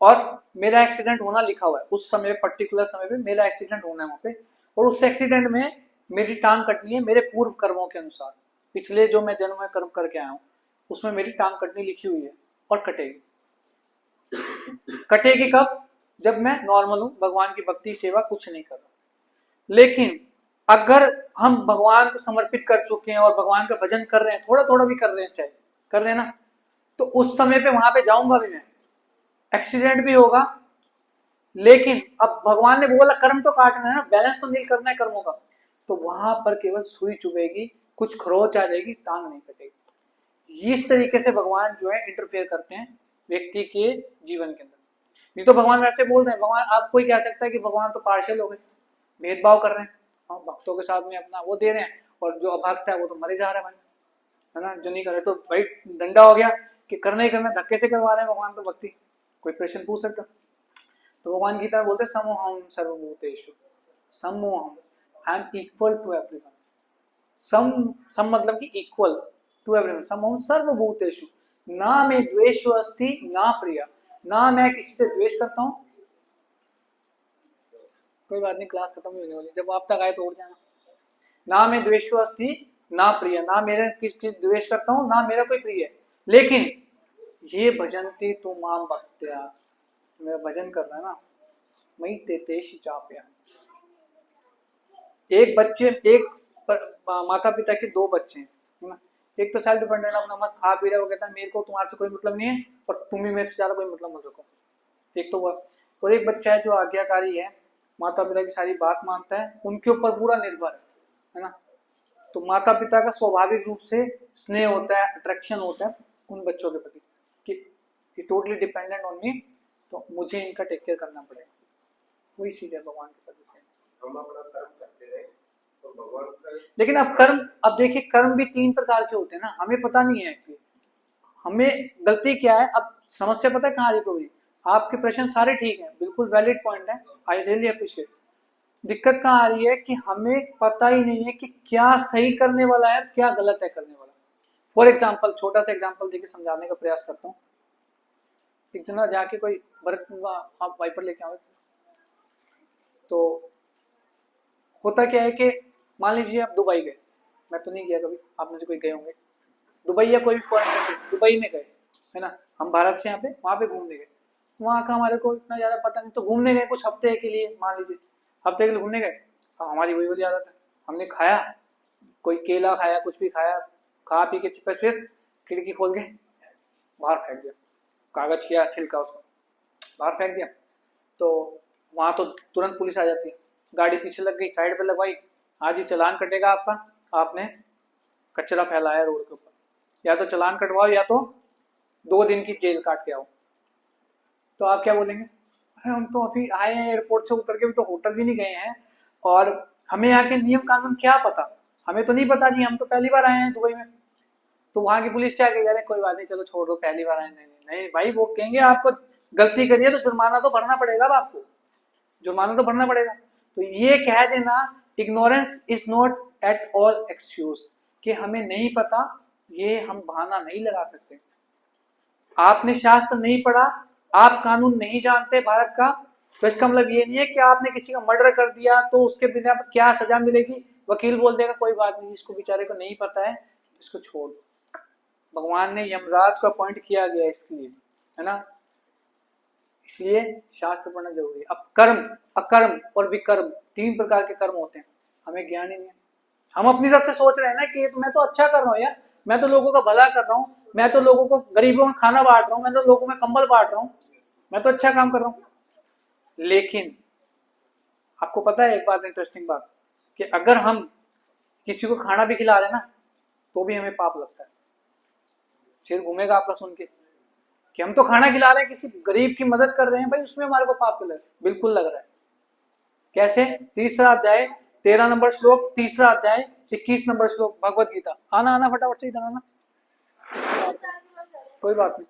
और मेरा एक्सीडेंट होना लिखा हुआ है, उस समय पर्टिकुलर समय पे मेरा एक्सीडेंट होना है वहां पे, और उस एक्सीडेंट में मेरी टांग कटनी है मेरे पूर्व कर्मों के अनुसार, पिछले जो मैं जन्म में कर्म करके आया हूं उसमें मेरी टांग कटनी लिखी हुई है और कटेगी। कटेगी कब? जब मैं नॉर्मल हूं, भगवान की भक्ति सेवा कुछ नहीं कर रहा। लेकिन अगर हम भगवान को समर्पित कर चुके हैं और भगवान का भजन कर रहे हैं, थोड़ा थोड़ा भी कर रहे हैं, चाहे कर रहे हैं ना, तो उस समय पे वहां पे जाऊंगा भी मैं, एक्सीडेंट भी होगा, लेकिन अब भगवान ने बोला कर्म तो काटना है ना, बैलेंस तो नील करना है कर्मों का, तो वहां पर केवल सुई चुभेगी, कुछ खरोच आ जाएगी, टांग नहीं कटेगी। इस तरीके से भगवान जो है इंटरफेयर करते हैं व्यक्ति के जीवन के अंदर। नहीं तो भगवान वैसे बोल रहे हैं, भगवान, आप कोई कह सकता है कि भगवान तो पार्शियल हो गए, भेदभाव कर रहे हैं, भक्तों के साथ में अपना वो दे रहे हैं, और जो अभक्त है वो तो मरे जा रहा है भाई, है ना, जो नहीं करे तो भाई डंडा हो गया कि करना ही करना, धक्के से करवा रहे हैं भगवान तो भक्ति, कोई प्रश्न पूछ सकता। तो भगवान गीता में बोलते समोहम सर्वभूतेषु, समोहम, I am equal to everyone, सम मतलब कि इक्वल टू एवरीवन, समोहम सर्वभूतेषु, ना मैं द्वेषो अस्ति ना प्रिया, ना मैं किसी से द्वेष करता हूँ, कोई बात नहीं क्लास खत्म होने वाली, जब आप तक आए तो उठ जाना। ना मैं द्वेषो अस्ति ना प्रिय, ना मेरे किस द्वेष करता हूँ, ना मेरा कोई प्रिय है, लेकिन ये भजन्ति तु माम भक्त्या, मेरा भजन कर रहा है ना, मयि तेतेषु चाप्यहम्। एक माता पिता के दो बच्चे हैं, है ना, एक तो सेल्फ डिपेंडेंट, अपना मस्त खा पी रहा है, वो कहता है मेरे को तुम्हारे से कोई मतलब नहीं है और तुम ही मेरे से ज्यादा कोई मतलब मत रखो, एक तो वो। और एक बच्चा है जो आज्ञाकारी है, माता पिता की सारी बात मानता है, उनके ऊपर पूरा निर्भर है ना, तो माता पिता का स्वाभाविक रूप से स्नेह होता है, अट्रैक्शन होता है उन बच्चों के प्रति कि टोटली डिपेंडेंट ऑन मी, तो मुझे इनका टेक केयर करना पड़ेगा। वही चीज है भगवान के साथ। हम अपना कर्म करते रहे तो भगवान का, लेकिन अब कर्म, अब देखिए कर्म भी 3 प्रकार के होते हैं ना, हमें पता नहीं है कि हमें गलती क्या है। अब समस्या पता है कहाँ आ रही प्रभु जी, आपके प्रश्न सारे ठीक है, बिल्कुल वैलिड पॉइंट है, आई रियली अप्रिशिएट। दिक्कत कहाँ आ रही है कि हमें पता ही नहीं है कि क्या सही करने वाला है, क्या गलत है करने वाला। फॉर एग्जाम्पल, छोटा सा एग्जाम्पल देके समझाने का प्रयास करता हूँ। एक जना जाके कोई भरत, आप वाइपर लेके आओ, तो होता क्या है कि मान लीजिए आप दुबई गए, मैं तो नहीं गया कभी, आप में से कोई गए होंगे दुबई या कोई भी फॉरेन कंट्री, दुबई में गए है ना, हम भारत से यहाँ पे वहाँ पे घूमने गए, वहाँ का हमारे को इतना ज्यादा पता नहीं, तो घूमने गए कुछ हफ्ते के लिए, मान लीजिए हफ्ते के लिए घूमने गए, हमारी वही वाली आदत है, हमने खाया, कोई केला खाया, कुछ भी खाया, खा पी के चिपस फिर खिड़की खोल के बाहर फेंक दिया, कागज किया छिलका उसको बाहर फेंक दिया, तो वहाँ तो तुरंत पुलिस आ जाती है, गाड़ी पीछे लग गई, साइड पे लगवाई, आज ही चालान कटेगा आपका, आपने कचरा फैलाया रोड के ऊपर, या तो चालान कटवाओ या तो 2 दिन की जेल काट के आओ। तो आप क्या बोलेंगे, अरे हम तो अभी आए हैं एयरपोर्ट से उतर के, भी तो होटल भी नहीं गए हैं, और हमें यहाँ के नियम कानून क्या पता, हमें तो नहीं पता जी, हम तो पहली बार आए हैं दुबई में, तो वहां की पुलिस क्या कहेगी, अरे कोई बात नहीं चलो छोड़ दो, पहली बार आए। नहीं नहीं नहीं भाई, वो कहेंगे आपको गलती करिए तो जुर्माना तो भरना पड़ेगा, अब आपको जुर्माना तो भरना पड़ेगा। तो ये कह देना ignorance is not at all excuse, कि हमें नहीं पता, ये हम बहाना नहीं लगा सकते। आपने शास्त्र नहीं पढ़ा, आप कानून नहीं जानते भारत का, तो इसका मतलब ये नहीं है कि आपने किसी का मर्डर कर दिया तो उसके बिना क्या सजा मिलेगी। वकील बोल देगा कोई बात नहीं, जिसको बेचारे को नहीं पता है इसको छोड़ दो। भगवान ने यमराज को अपॉइंट किया गया इसके लिए, है ना, इसलिए शास्त्र पढ़ना जरूरी है। अब कर्म, अकर्म और विकर्म, 3 प्रकार के कर्म होते हैं, हमें ज्ञान ही नहीं है। हम अपनी तरफ से सोच रहे हैं ना कि मैं तो अच्छा कर रहा हूँ यार, मैं तो लोगों का भला कर रहा हूँ, मैं तो लोगों को, गरीबों में खाना बांट रहा हूँ, मैं तो लोगों में कंबल बांट रहा हूँ, मैं तो अच्छा काम कर रहा हूँ। लेकिन आपको पता है एक बात, इंटरेस्टिंग बात, कि अगर हम किसी को खाना भी खिला रहे हैं ना तो भी हमें पाप लगता है। सिर घूमेगा आपका सुन के कि हम तो खाना खिला रहे हैं, किसी गरीब की मदद कर रहे हैं, भाई उसमें हमारे को पाप बिल्कुल लग रहा है। कैसे? 3रा अध्याय 13 नंबर श्लोक, 3रा अध्याय 21 नंबर श्लोक भगवत गीता। आना आना फटाफट से, इधर आना, कोई बात नहीं।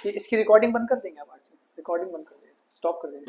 इसकी रिकॉर्डिंग बंद कर देंगे आप, आज से रिकॉर्डिंग बंद कर देंगे, स्टॉप कर देंगे।